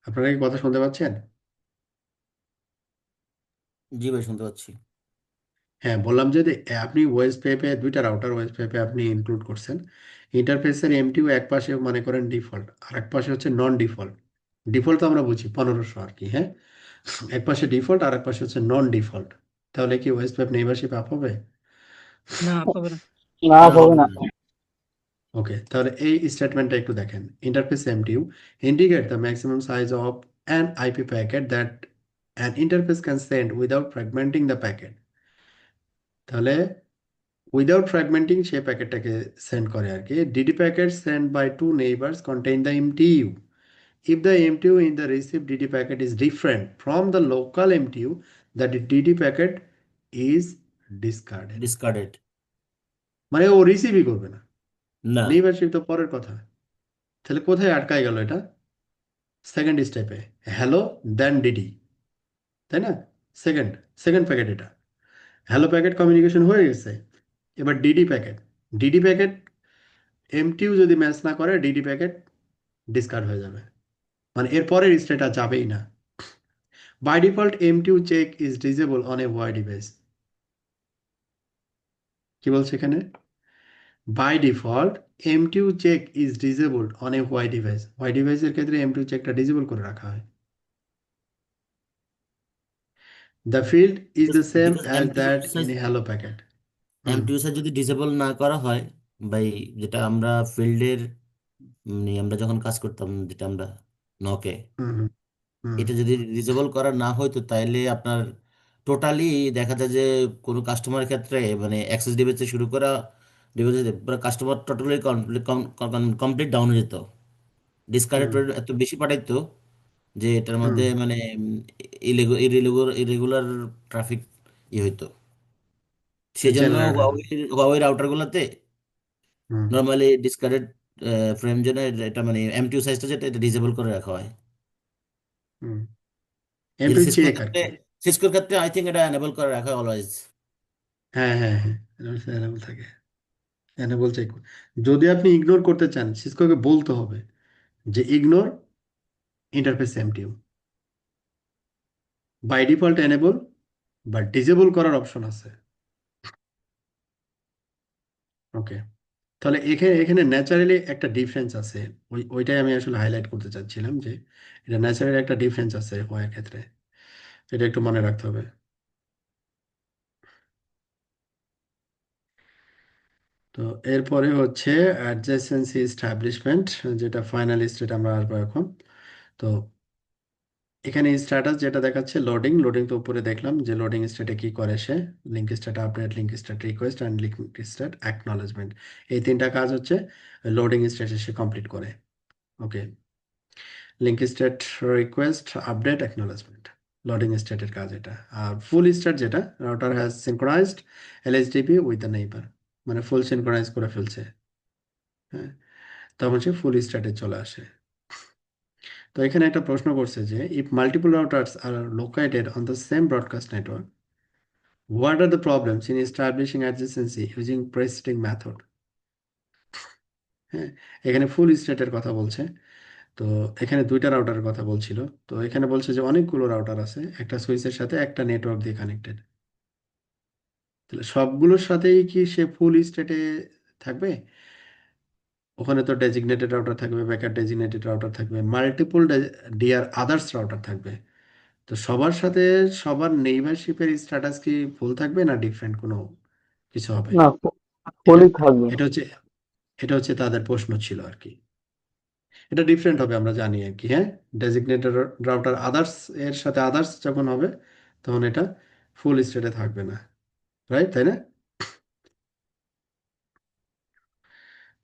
S1: আপনারা কি কথা শুনতে পাচ্ছেন?
S3: জি ভাই, শুনতে পাচ্ছি।
S1: হ্যাঁ, বললাম যে আপনি ওয়েস পেপে দুইটা রাউটার ওয়েস পেপে আপনি ইনক্লুড করছেন, ইন্টারফেসের এমটিইউ এক পাশে মনে করেন ডিফল্ট, আর এক পাশে হচ্ছে নন ডিফল্ট। ডিফল্ট তো আমরা বুঝি 1500 আর কি, হ্যাঁ। এক পাশে ডিফল্ট আর এক পাশে হচ্ছে নন ডিফল্ট, তাহলে কি ওয়েস পেপ নেইবারশিপ আপ হবে?
S2: না, পাবে না।
S5: না
S3: না,
S5: হবে
S3: হবে
S5: না।
S3: না।
S1: ওকে, তাহলে এই স্টেটমেন্টটা একটু দেখেন। Interface MTU indicate the maximum size of an IP packet that an interface can send without fragmenting the packet. তাহলে উইদাউট ফ্র্যাগমেন্টিং সে প্যাকেটটাকে সেন্ড করে আর কি। DD packet send by two neighbours contain the MTU. If the MTU in the received DD packet is different from the local MTU, the DD packet is discarded.
S3: Discarded.
S1: মানে ও রিসিভই করবে না।
S3: না,
S1: নেইবারশিপ তো পরের কথা। তাহলে কোথায় আটকায় গেল এটা? সেকেন্ড স্টেপে, হ্যালো দেন ডিডি, তাই না? সেকেন্ড সেকেন্ড প্যাকেট এটা। হ্যালো প্যাকেট কমিউনিকেশন হয়ে গেছে, এবার ডিডি প্যাকেট এমটিইউ যদি ম্যাচ না করে ডিডি প্যাকেট ডিসকার্ড হয়ে যাবে, মানে এর পরের স্টেট আর যাবেই না। By default, MTU check is disabled on a void device. কি বলছে এখানে? By default, MTU check is disabled on a void device. Void device এর ক্ষেত্রে MTU চেকটা ডিসেবল করে রাখা হয়। The field is the same
S3: because
S1: as
S3: MTU
S1: that
S3: size
S1: in a hello packet. Hmm
S3: MTU size যদি disable না করা হয়, ভাই, যেটা আমরা ফিল্ডের, আমরা যখন কাজ করতাম, যেটা আমরা নকে,
S1: হুম হুম হুম
S3: এটা যদি ডিসেবল করা না হয়তো তাইলে আপনার টোটালি দেখা যায় যে কোনো কাস্টমারের ক্ষেত্রে মানে অ্যাক্সেস ডিভাইস থেকে শুরু করা ডিভাইস, পুরো কাস্টমার টোটালি কমপ্লিট ডাউন হয়ে যেত। ডিসকানেক্ট
S1: হুম
S3: এত বেশি পাঠাইতো যে এটার
S1: হুম
S3: মধ্যে মানে ইরেগুলার ট্রাফিক হইতো। সেই জন্য
S1: জেনারেট হয় না।
S3: হুয়াওয়ে রাউটারগুলোতে
S1: হুম
S3: নর্মালি ডিসকানেক্ট ফ্রেম জন্য এটা মানে এমটিইউ সাইজটা যেটা এটা ডিসেবল করে রাখা হয়।
S1: হুম
S3: যেটা
S1: MTU
S3: সিসকোর
S1: চেক আর
S3: ক্ষেত্রে
S1: কি।
S3: সিসকোর ক্ষেত্রে আই থিঙ্ক এটা এনেবল করে রাখা হয় অলওয়েজ।
S1: হ্যাঁ হ্যাঁ হ্যাঁ, এনেবল থাকে, এনেবল চেক। যদি আপনি ইগনোর করতে চান, সিসকোকে বলতে হবে যে ignore interface MTU। By default enable বা ডিসেবল করার অপশন আছে। ওকে, তাহলে এখানে এখানে ন্যাচারালি একটা ডিফারেন্স আছে। ওইটাই আমি আসলে হাইলাইট করতে চাচ্ছিলাম যে এটা ন্যাচারালি একটা ডিফারেন্স আছে হোয়ার ক্ষেত্রে, এটা একটু মনে রাখতে হবে। তো এরপরে হচ্ছে অ্যাডজেসেন্সি এস্টাবলিশমেন্ট, যেটা ফাইনাল স্টেট আমরা আসবো এখন। তো এখানে স্ট্যাটাস যেটা দেখাচ্ছে লোডিং তো উপরে দেখলাম যে লোডিং স্ট্যাটে কি করে সে link state update, link state request and link state acknowledgement, এই তিনটা কাজ হচ্ছে লোডিং স্ট্যাটে সে কমপ্লিট করে। Okay, link state request update acknowledgement loading স্ট্যাটের কাজ এটা। আর ফুল স্ট্যাট যেটা router has synchronised LSDB with the neighbour, মানে ফুল সিনক্রোনাইজ করে ফেলছে, হ্যাঁ, তখন সে ফুল স্ট্যাটে চলে আসে। তো এখানে একটা প্রশ্ন করছে যে if multiple routers are located on the same broadcast network, what are the problems in establishing adjacency using preceding method? হ্যাঁ, এখানে ফুল স্ট্যাটের কথা বলছে। তো এখানে দুইটা রাউটারের কথা বলছিল। তো এখানে বলছে যে অনেকগুলো রাউটার আছে একটা সুইচের সাথে একটা নেটওয়ার্ক দিয়ে কানেক্টেড, তাহলে সবগুলোর সাথেই কি সে ফুল স্ট্যাটে থাকবে? ওখানে তো ডেজিগনেটেড রাউটার থাকবে, ব্যাকআপ ডেজিগনেটেড রাউটার থাকবে, মাল্টিপল ডিআর আদার্স রাউটার থাকবে। তো সবার সাথে সবার নেইবারশিপের স্ট্যাটাস কি ফুল থাকবে না ডিফারেন্ট কোনো কিছু হবে?
S5: না,
S1: এটা
S5: ফুলই থাকবে।
S1: এটা হচ্ছে তাদের প্রশ্ন ছিল আর কি। এটা ডিফারেন্ট হবে আমরা জানি আর কি, হ্যাঁ, ডেজিগনেটেড রাউটার আদার্স এর সাথে আদার্স যখন হবে তখন এটা ফুল স্টেটে থাকবে না, রাইট, তাই না?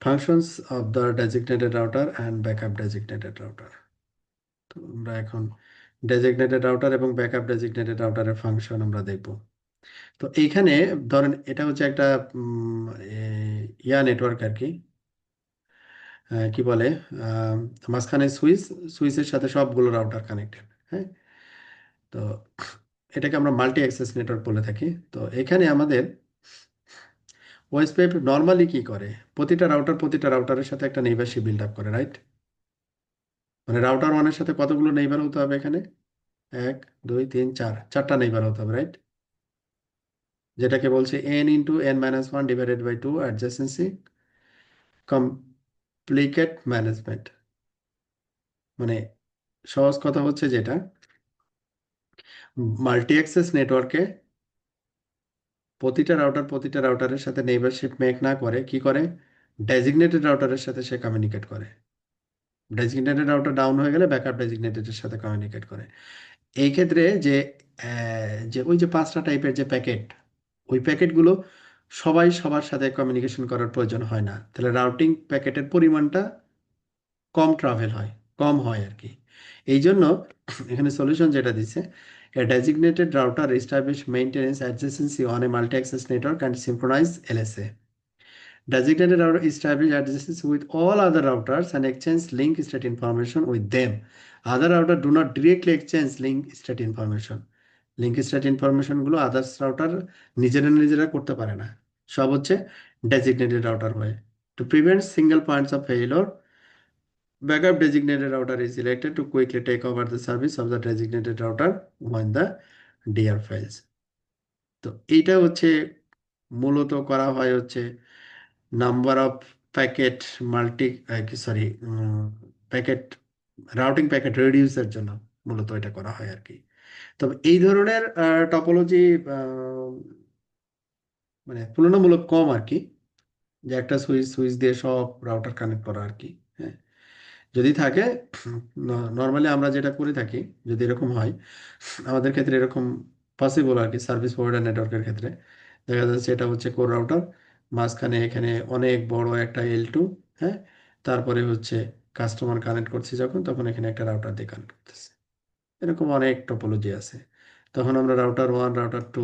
S1: Functions of the designated router and backup designated router. তো আমরা এখন ডেজিগনেটেড রাউটার এবং ব্যাকআপ ডেজিগনেটেড রাউটারের ফাংশন আমরা দেখব। তো এইখানে ধরেন এটা হচ্ছে একটা নেটওয়ার্ক আর কি, কি বলে, আহ, মাঝখানে সুইচের সাথে সবগুলো রাউটার কানেক্টেড, হ্যাঁ। তো এটাকে আমরা মাল্টি অ্যাক্সেস নেটওয়ার্ক বলে থাকি। তো এখানে আমাদের ওএসপিএফ নর্মালি কি করে, প্রতিটা রাউটারের সাথে একটা নেইবারশিপ বিল্ড আপ করে, রাইট? মানে রাউটার ওয়ানের সাথে কতগুলো নেইবার হতে হবে এখানে? 1 2 3 4 নেইবার হতে হবে, রাইট? যেটাকে বলছে n × n - 1 divided by 2 adjacency complicate management. মানে সহজ কথা হচ্ছে যেটা মাল্টি অ্যাক্সেস নেটওয়ার্কে প্রতিটা রাউটারের সাথে নেইবারশিপ মেক না করে কি করে, ডেজিগনেটেড রাউটারের সাথে সে কমিউনিকেট করে। ডেজিগনেটেড রাউটার ডাউন হয়ে গেলে ব্যাকআপ ডেজিগনেটেডের সাথে কমিউনিকেট করে। এই ক্ষেত্রে যে ওই যে 5টা টাইপের যে প্যাকেট, ওই প্যাকেটগুলো সবাই সবার সাথে কমিউনিকেশন করার প্রয়োজন হয় না, তাহলে রাউটিং প্যাকেটের পরিমাণটা কম হয় আর কি। এই জন্য এখানে সলিউশন যেটা দিছে, a designated router establish maintenance adjacency on a multi-access network and synchronize LSA. Designated router establish adjacency with all other routers and exchange link state information with them. Other router do not directly exchange link state information. Link state information গুলো others router নিজেরা করতে পারে না, সব হচ্ছে designated router হয়ে। To prevent single points of failure, backup designated router is selected to quickly take over the service of the designated router when the DR fails. তো এইটা হচ্ছে মূলত করা হয় হচ্ছে number of packet multi sorry packet routing packet রিডিউসের জন্য মূলত এটা করা হয় আর কি। তবে এই ধরনের টপোলজি মানে তুলনামূলক কম আর কি, যে একটা সুইচ দিয়ে সব রাউটার কানেক্ট করা আর কি, হ্যাঁ। যদি থাকে নর্মালি আমরা যেটা করে থাকি, যদি এরকম হয় আমাদের ক্ষেত্রে এরকম পসিবল আর কি, সার্ভিস প্রোভাইডার নেটওয়ার্কের ক্ষেত্রে দেখা যাচ্ছে এটা হচ্ছে কোর রাউটার, মাঝখানে এখানে অনেক বড় একটা L2, হ্যাঁ, তারপরে হচ্ছে কাস্টমার কানেক্ট করছে যখন তখন এখানে একটা রাউটার দিয়ে কানেক্ট করতেছে, এরকম অনেক টপোলজি আছে। তখন আমরা রাউটার 1 রাউটার 2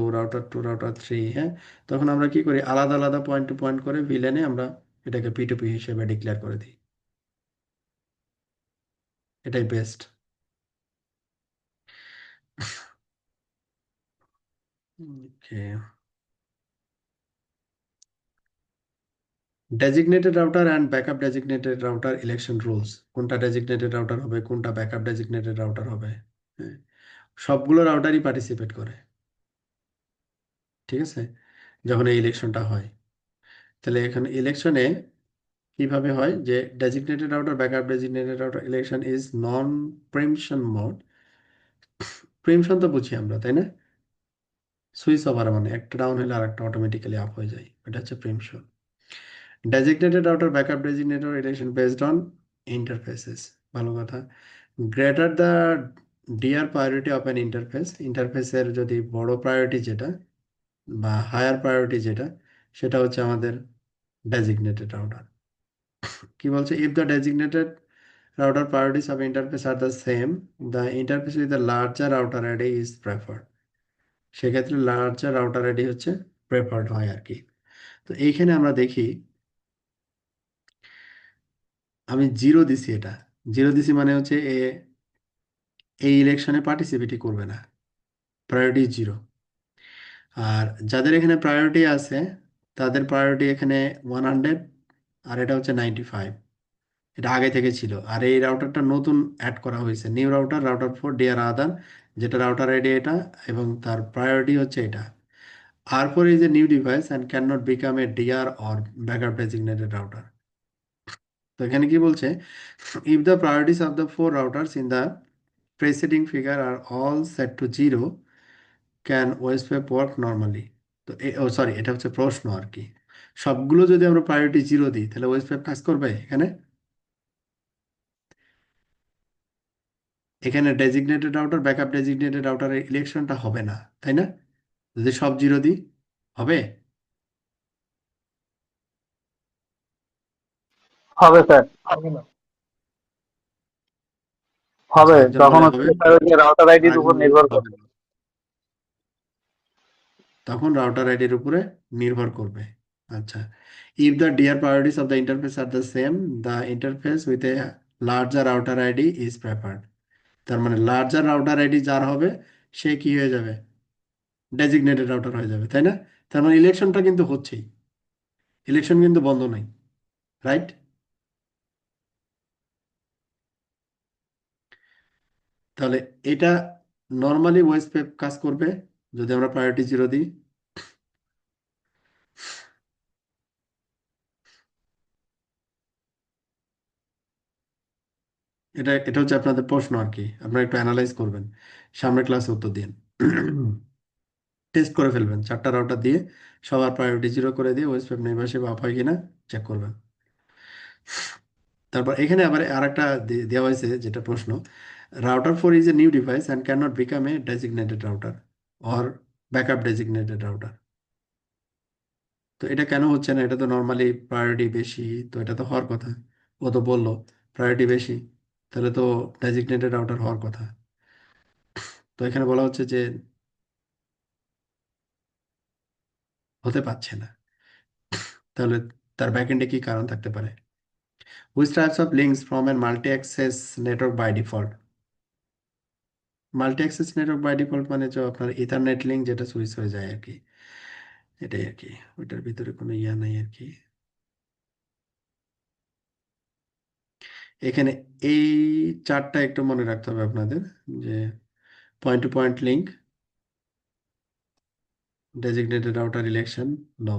S1: হ্যাঁ, তখন আমরা কি করি আলাদা আলাদা পয়েন্ট টু পয়েন্ট করে ভিলেনে আমরা এটাকে P2P হিসেবে ডিক্লেয়ার করে দিই, এটাই best. Okay, designated router and backup designated router election rules, কোনটা ডেজিগনেটেড রাউটার হবে কোনটা ব্যাকআপ ডেজিগনেটেড রাউটার হবে, হ্যাঁ, সবগুলো রাউটারই পার্টিসিপেট করে, ঠিক আছে, যখন এই ইলেকশনটা হয়। তাহলে এখানে ইলেকশনে কিভাবে হয় যে designated router backup designated router election is non preemption mode. Preemption তো বুঝি আমরা, তাই না? সুইচ ওভার মানে একটা ডাউন হলে আর একটা অটোমেটিক্যালি আপ হয়ে যায়, এটা হচ্ছে প্রিমশন। Designated router backup designator relation based on interfaces, ভালো কথা। Greater the DR priority of an interface, ইন্টারফেসের যদি বড় প্রায়োরিটি যেটা বা হায়ার প্রায়োরিটি যেটা, সেটা হচ্ছে আমাদের ডেজিগনেটেড রাউটার। কি বলছে, if the designated router priorities of interface are the same, the interface with the larger router ID is preferred. সেক্ষেত্রে লার্জার রাউটার আইডি হচ্ছে প্রেফার্ড হয় আর কি। তো এইখানে আমরা দেখি, আমি জিরো দিছি, এটা জিরো দিছি মানে হচ্ছে এই ইলেকশনে পার্টিসিপেটই করবে না, প্রায়োরিটি জিরো। আর যাদের এখানে প্রায়োরিটি আছে তাদের প্রায়োরিটি এখানে 100, আর এটা হচ্ছে 95। এটা আগে থেকে ছিল, আর এই রাউটারটা নতুন অ্যাড করা হয়েছে, new router, router for DR other, যেটা রাউটার আইডি এটা, এবং তার প্রায়োরিটি হচ্ছে এটা। R4 is a new device and cannot become a DR or backup designated router. তো এখানে কি বলছে, if the priorities of the four routers in the preceding figure are all set to zero, can OSPF work normally? তো sorry, এটা হচ্ছে প্রশ্ন আর কি। সবগুলো যদি আমরা প্রায়োরিটি জিরো দিই তাহলে ওএসপিএফ কাজ করবে এখানে? এখানে ডেজিগনেটেড রাউটার, ব্যাকআপ ডেজিগনেটেড রাউটারের ইলেকশনটা হবে না, তাই না? যদি সব জিরো দিই হবে?
S5: হবে স্যার,
S1: আচ্ছা,
S5: হবে।
S1: একজন
S5: তখন
S1: বলে
S5: হচ্ছে
S1: হবে,
S5: স্যার ওই যে রাউটার
S1: আর
S5: আইডির উপর
S1: একজন বলে
S5: নির্ভর
S1: হবে
S5: করবে।
S1: না। তখন রাউটার আইডির উপরে নির্ভর করবে। আচ্ছা, if the DR priorities of the interface are the same, the interface with a larger router ID is preferred. তার মানে লার্জার রাউটার আইডি যার হবে সে কি হয়ে যাবে, ডেজিগনেটেড রাউটার হয়ে যাবে, তাই না? তার মানে ইলেকশনটা কিন্তু হচ্ছেই, ইলেকশন কিন্তু বন্ধ নাই, রাইট? তাহলে এটা নর্মালি ওয়েসপেপ কাজ করবে যদি আমরা প্রায়োরিটি জিরো দিই। এটা এটা হচ্ছে আপনাদের প্রশ্ন আর কি, আপনারা একটু অ্যানালাইজ করবেন, সামনের ক্লাসে উত্তর দিন। টেস্ট করে ফেলবেন, চারটা রাউটার দিয়ে সবার প্রায়োরিটি জিরো করে দিয়ে ওয়েসপেপ নেইবারশিপ আপ হয় কিনা চেক করবেন। তারপর এখানে আবার আরেকটা দেওয়া হয়েছে যেটা প্রশ্ন, router four is a new device and can not become a designated router or backup designated router. তো এটা কেন হচ্ছে না? এটা তো নর্মালি প্রায়োরিটি বেশি, তো এটা তো হওয়ার কথা। ও তো বললো প্রায়োরিটি বেশি, তাহলে তো ডেজিগনেটেড রাউটার হওয়ার কথা। তো এখানে বলা হচ্ছে যে হতে পারছে না। তাহলে তার ব্যাকএন্ডে কি কারণ থাকতে পারে? Which types of links from a multi-access network by default? Multi-access network by default মানে যে আপনার ইথারনেট লিঙ্ক যেটা সুইচ হয়ে যায় আর কি, এটাই আর কি, ওইটার ভিতরে কোনো ইয়া নাই আর কি। এখানে এই চারটা একটু মনে রাখতে হবে আপনাদের, যে point to point link, designated router election, no.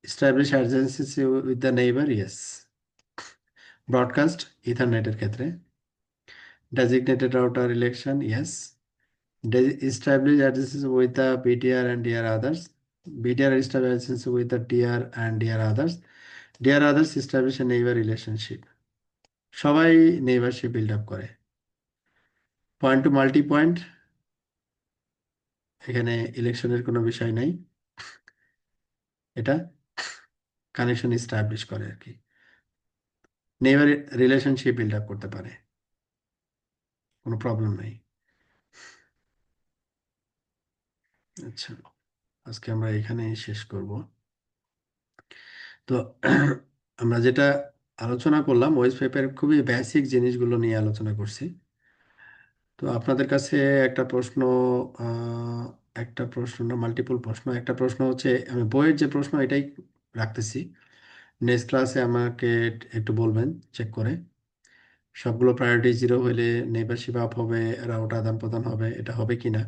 S1: Establish adjacency with the neighbor, yes. Broadcast ইথারনেটের ক্ষেত্রে designated router election, yes. Establish adjacency with the BTR and DR others. BTR establish adjacency with the DR and DR others. DR others establish a neighbor relationship. সবাই নেইবারশিপ build up করে। Point two multi point, এখানে ইলেকশনের কোনো বিষয় নাই, এটা connection establish করে আর কি, নেইবার রিলেশনশিপ বিল্ড আপ করতে পারে, কোনো প্রবলেম নেই। আচ্ছা, আজকে আমরা এখানে শেষ করব। তো আমরা যেটা আলোচনা করলাম ওয়েবসাইটের খুবই বেসিক জিনিসগুলো নিয়ে আলোচনা করছি। তো আপনাদের কাছে একটা প্রশ্ন, আহ, একটা প্রশ্ন না, মাল্টিপল প্রশ্ন। একটা প্রশ্ন হচ্ছে, আমি বইয়ের যে প্রশ্ন এটাই রাখতেছি, নেক্সট ক্লাসে আমাকে একটু বলবেন চেক করে, সবগুলো প্রায়োরিটি জিরো হলে নেইবারশিপ আপ হবে, রাউটার আদান প্রদান হবে, এটা হবে কিনা,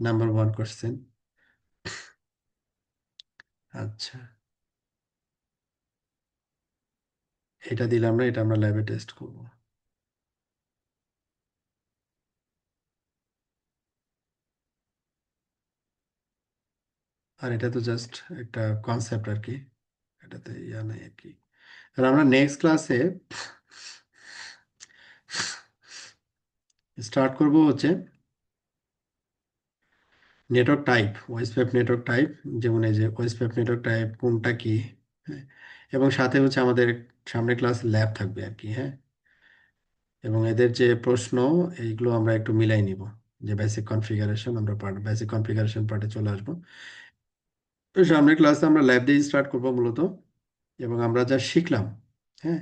S1: নাম্বার ওয়ান কোশ্চেন। আচ্ছা, এটা দিলাম না, এটা আমরা ল্যাবে টেস্ট করব। আর এটা তো জাস্ট একটা কনসেপ্ট আর কি, এটাতে ইয়া নাই আর কি। আর আমরা নেক্সট ক্লাসে স্টার্ট করব হচ্ছে network type, OSPF network type, যেমন এই যে ওএসপিএফ নেটওয়ার্ক টাইপ কোনটা কি, হ্যাঁ, এবং সাথে হচ্ছে আমাদের সামনে ক্লাস ল্যাব থাকবে আর কি, হ্যাঁ, এবং এদের যে প্রশ্ন এইগুলো আমরা একটু মিলাই নিব, যে বেসিক কনফিগারেশন আমরা বেসিক কনফিগারেশন পার্টে চলে আসবো। তো সামনের ক্লাসে আমরা ল্যাব দিয়ে স্টার্ট করব মূলত, এবং আমরা যা শিখলাম, হ্যাঁ,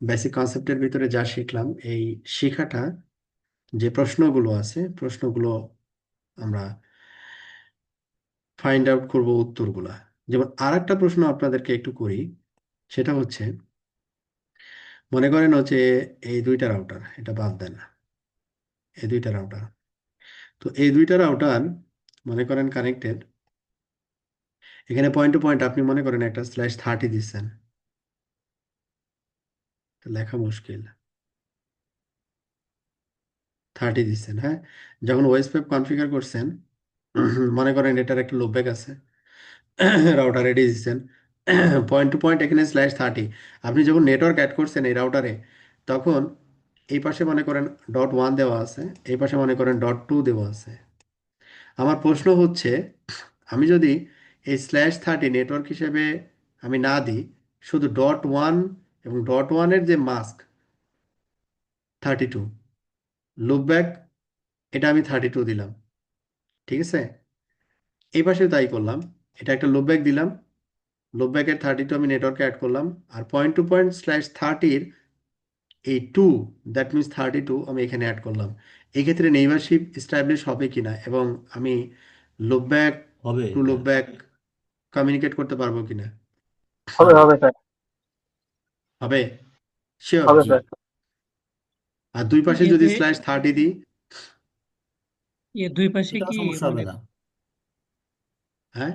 S1: বেসিক কনসেপ্টের ভিতরে যা শিখলাম, এই শেখাটা যে প্রশ্নগুলো আছে প্রশ্নগুলো আমরা ফাইন্ড আউট করব উত্তরগুলা। যেমন আর একটা প্রশ্ন আপনাদেরকে একটু করি, সেটা হচ্ছে মনে করেন হচ্ছে এই দুইটা রাউটার, এটা বাদ দেন, এই দুইটা রাউটার, তো এই দুইটা রাউটার মনে করেন কানেক্টেড, এখানে পয়েন্ট টু পয়েন্ট আপনি মনে করেন একটা /30 দিচ্ছেন, তো লেখা মুশকিল, 30 দিচ্ছেন, হ্যাঁ, যখন ওএসপিএফ কনফিগার করছেন, মনে করেন এটার একটা লুপব্যাক আছে, রাউটার রেডি দিচ্ছেন, পয়েন্ট টু পয়েন্ট এখানে /30, আপনি যখন নেটওয়ার্ক অ্যাড করছেন এই রাউটারে, তখন এই পাশে মনে করেন .1 দেওয়া আছে, এই পাশে মনে করেন .2 দেওয়া আছে। আমার প্রশ্ন হচ্ছে, আমি যদি এই /30 নেটওয়ার্ক হিসেবে আমি না দিই, শুধু .1 এবং .1-এর যে মাস্ক 32, লুপব্যাক এটা আমি 32 দিলাম, ঠিক আছে, এই পাশে তাই করলাম, এটা একটা লুপব্যাক দিলাম, লুপব্যাকের 32 আমি নেটওয়ার্কে অ্যাড করলাম, আর পয়েন্ট টু পয়েন্ট /30-র এই 2, দ্যাট মিনস 32 আমি এখানে অ্যাড করলাম। এই ক্ষেত্রে নেইবারশিপ এস্টাবলিশ হবে কিনা, এবং আমি লুপব্যাক
S3: হবে
S1: টু
S3: এটা।
S1: লুপব্যাক কমিউনিকেট করতে পারবো কিনা?
S5: হবে
S3: হবে।
S5: হবে স্যার,
S1: হবে, শিওর?
S5: হবে
S3: জি।
S5: স্যার।
S1: আর দুই পাশে যদি
S2: এতে
S1: /30 দিই,
S2: দুই পাশে
S3: এটাও
S2: কি
S3: সমস্যা হবে
S2: মানে
S3: না,
S1: হ্যাঁ,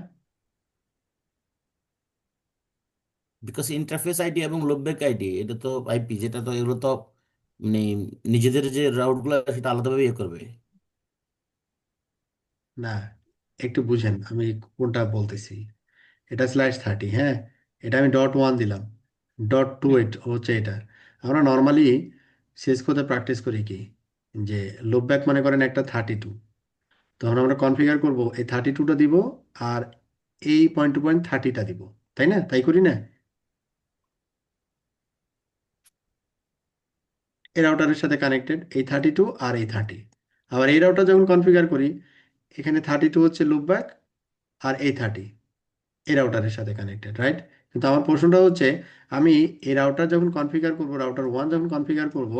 S3: বিকজ ইন্টারফেস আইডি এবং লুপব্যাক আইডি এটা তো আইপি, যেটা তো এগুলো তো মানে নিজেদের যে রাউট গুলো সেটা আলাদাভাবে ইয়ে করবে।
S1: না, একটু বুঝেন আমি কোনটা বলতেছি। এটা /30, হ্যাঁ, এটা আমি .1 দিলাম, .2
S2: হুম,
S1: হচ্ছে এটা। আমরা নর্মালি সিসকোতে প্র্যাকটিস করি কি, যে লুপব্যাক মনে করেন একটা 32, তখন আমরা কনফিগার করব এই 32টা দিব, আর এই পয়েন্ট টু পয়েন্ট 30টা দিব, তাই না? তাই করি না? এই রাউটারের সাথে কানেক্টেড এই 32 আর এই 30, আবার এই রাউটার যখন কনফিগার করি, এখানে 32 হচ্ছে লুপব্যাক, আর এই 30 এই রাউটারের সাথে কানেক্টেড, রাইট? কিন্তু আমার প্রশ্নটা হচ্ছে, আমি এই রাউটার যখন কনফিগার করব, রাউটার 1 যখন কনফিগার করব,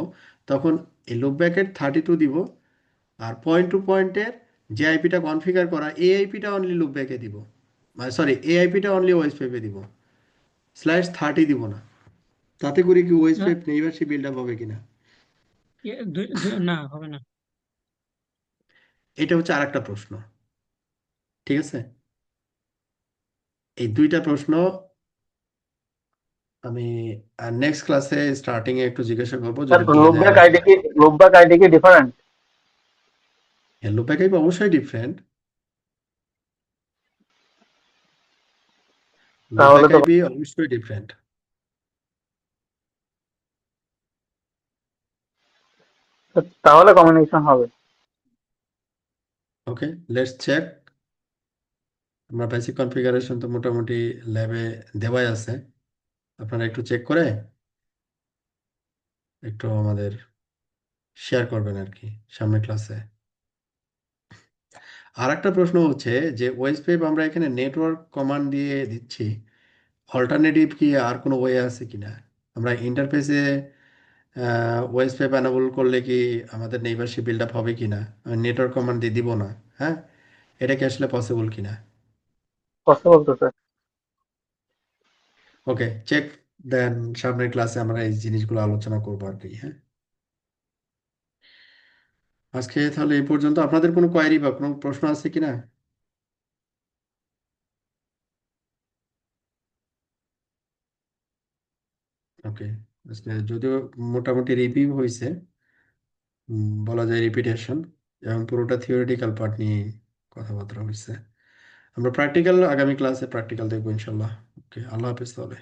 S1: তখন এই লুপব্যাকের 32 দিব, আর পয়েন্ট টু পয়েন্টের যে আইপিটা কনফিগার করা, এই আইপিটা অনলি লুপব্যাকে দিব, সরি, এই আইপিটা অনলি ওএসপিএফে দিব, /30 দিব না। তাতে করে কি
S2: না,
S1: ওএসপিএফ নেইবারশিপ বিল্ড আপ হবে কিনা?
S2: না হবে না।
S1: এটা হচ্ছে আরেকটা প্রশ্ন, ঠিক আছে? এই দুইটা প্রশ্ন আমি নেক্সট ক্লাসে স্টার্টিং এ একটু জিজ্ঞাসা করবো,
S5: স্যার
S1: যদি বলা যায়
S5: লুপব্যাক
S1: আমাকে।
S5: আইডি কি, লুপব্যাক আইডি কি ডিফারেন্ট?
S1: লুপব্যাক আইপি অবশ্যই ডিফারেন্ট,
S5: তাহলে
S1: লুপব্যাক
S5: তো,
S1: আইপি অবশ্যই ডিফারেন্ট।
S5: তাহলে কমিউনিকেশন হবে।
S1: ওকে, লেটস চেক। আমরা বেসিক কনফিগারেশন তো মোটামুটি ল্যাবে দেওয়াই আছে, আপনারা একটু চেক করে একটু আমাদের শেয়ার করবেন আর কি সামনের ক্লাসে। আর একটা প্রশ্ন হচ্ছে যে ওয়েসপেপ আমরা এখানে নেটওয়ার্ক কমান্ড দিয়ে দিচ্ছি, অল্টারনেটিভ কি আর কোনো ওয়ে আছে কিনা? আমরা ইন্টারফেসে ওয়েসপেপ অ্যানাবল করলে কি আমাদের নেইবারশিপ বিল্ড আপ হবে কিনা? নেটওয়ার্ক কমান্ড দিয়ে দিব না, হ্যাঁ, এটা কি আসলে পসিবল কিনা?
S5: পসিবল তো স্যার।
S1: ওকে, চেক দেন, সামনের ক্লাসে আমরা এই জিনিসগুলো আলোচনা করবো আর কি, হ্যাঁ। আজকে তাহলে এই পর্যন্ত। আপনাদের কোনো কোয়ারি বা কোনো প্রশ্ন আছে কিনা? ওকে, আজকে যদিও মোটামুটি রিভিউ হয়েছে, বলা যায় রিপিটেশন, এবং পুরোটা থিওরিটিক্যাল পার্ট নিয়ে কথাবার্তা হয়েছে। আমরা প্র্যাকটিক্যাল আগামী ক্লাসে প্র্যাকটিক্যাল দেখবো ইনশাল্লাহ। ওকে, আল্লাহ হাফেজ তাহলে।